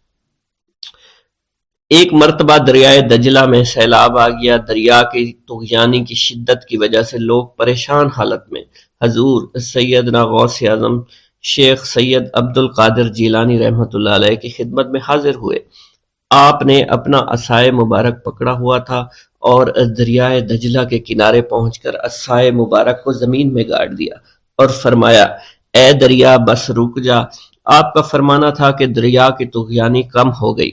ایک مرتبہ دریائے دجلہ میں سیلاب آ گیا۔ دریا کی طغیانی کی شدت کی وجہ سے لوگ پریشان حالت میں حضور سیدنا غوث اعظم شیخ سید عبد القادر جیلانی رحمۃ اللہ علیہ کی خدمت میں حاضر ہوئے۔ آپ نے اپنا عصائے مبارک پکڑا ہوا تھا اور دریائے دجلہ کے کنارے پہنچ کر عصائے مبارک کو زمین میں گاڑ دیا اور فرمایا، اے دریا بس رک جا۔ آپ کا فرمانا تھا کہ دریا کی طغیانی کم ہو گئی۔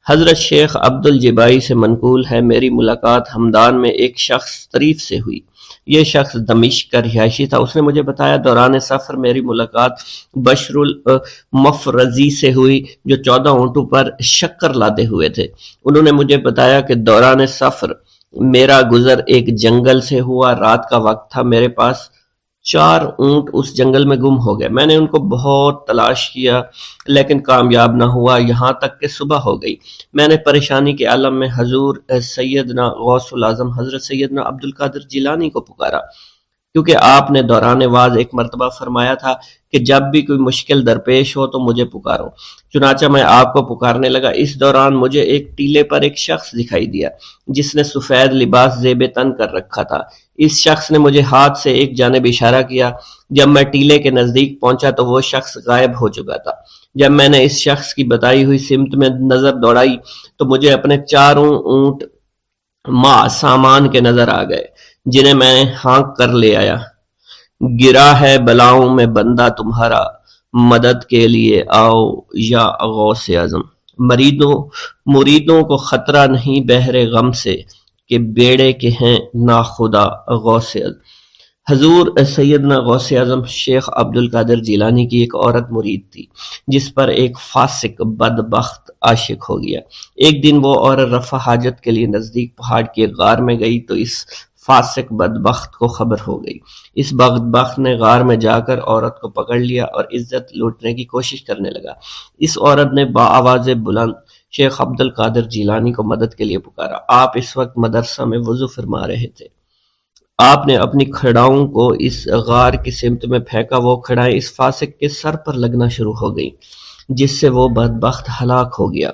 حضرت شیخ عبد الجبائی سے منقول ہے، میری ملاقات ہمدان میں ایک شخص طریف سے ہوئی۔ یہ شخص دمشق کا رہائشی تھا۔ اس نے مجھے بتایا دوران سفر میری ملاقات بشر المفرزی سے ہوئی جو 14 اونٹوں پر شکر لادے ہوئے تھے۔ انہوں نے مجھے بتایا کہ دوران سفر میرا گزر ایک جنگل سے ہوا، رات کا وقت تھا، میرے پاس 4 اونٹ اس جنگل میں گم ہو گئے۔ میں نے ان کو بہت تلاش کیا لیکن کامیاب نہ ہوا، یہاں تک کہ صبح ہو گئی۔ میں نے پریشانی کے عالم میں حضور سیدنا غوث العظم حضرت سیدنا عبد القادر جیلانی کو پکارا۔ کیونکہ آپ نے دوران واز ایک مرتبہ فرمایا تھا کہ جب بھی کوئی مشکل درپیش ہو تو مجھے پکارو۔ چنانچہ میں آپ کو پکارنے لگا۔ اس دوران مجھے ایک ٹیلے پر ایک شخص دکھائی دیا جس نے سفید لباس زیب تن کر رکھا تھا۔ اس شخص نے مجھے ہاتھ سے ایک جانب اشارہ کیا۔ جب میں ٹیلے کے نزدیک پہنچا تو وہ شخص غائب ہو چکا تھا۔ جب میں نے اس شخص کی بتائی ہوئی سمت میں نظر دوڑائی تو مجھے اپنے چاروں اونٹ سامان کے نظر آ گئے جنہیں میں نے ہانک کر لے آیا۔ گرا ہے بلاؤں میں بندہ تمہارا، مدد کے لیے آؤ یا غوث اعظم۔ مریدوں کو خطرہ نہیں بحر غم سے کہ بیڑے کے ہیں ناخدا غوث اعظم۔ حضور سیدنا غوث اعظم شیخ عبد القادر جیلانی کی ایک عورت مرید تھی جس پر ایک فاسق بدبخت عاشق ہو گیا۔ ایک دن وہ عورت رفع حاجت کے لیے نزدیک پہاڑ کی غار میں گئی تو اس فاسق بدبخت کو خبر ہو گئی۔ اس بدبخت نے غار میں جا کر عورت کو پکڑ لیا اور عزت لوٹنے کی کوشش کرنے لگا۔ اس عورت نے بآواز بلند شیخ عبد القادر جیلانی کو مدد کے لیے پکارا۔ آپ اس وقت مدرسہ میں وضو فرما رہے تھے۔ آپ نے اپنی کھڑاؤں کو اس غار کی سمت میں پھینکا۔ وہ کھڑائیں اس فاسق کے سر پر لگنا شروع ہو گئیں جس سے وہ بدبخت ہلاک ہو گیا۔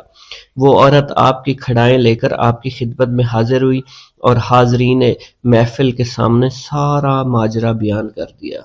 وہ عورت آپ کی کھڑائیں لے کر آپ کی خدمت میں حاضر ہوئی اور حاضرین محفل کے سامنے سارا ماجرا بیان کر دیا۔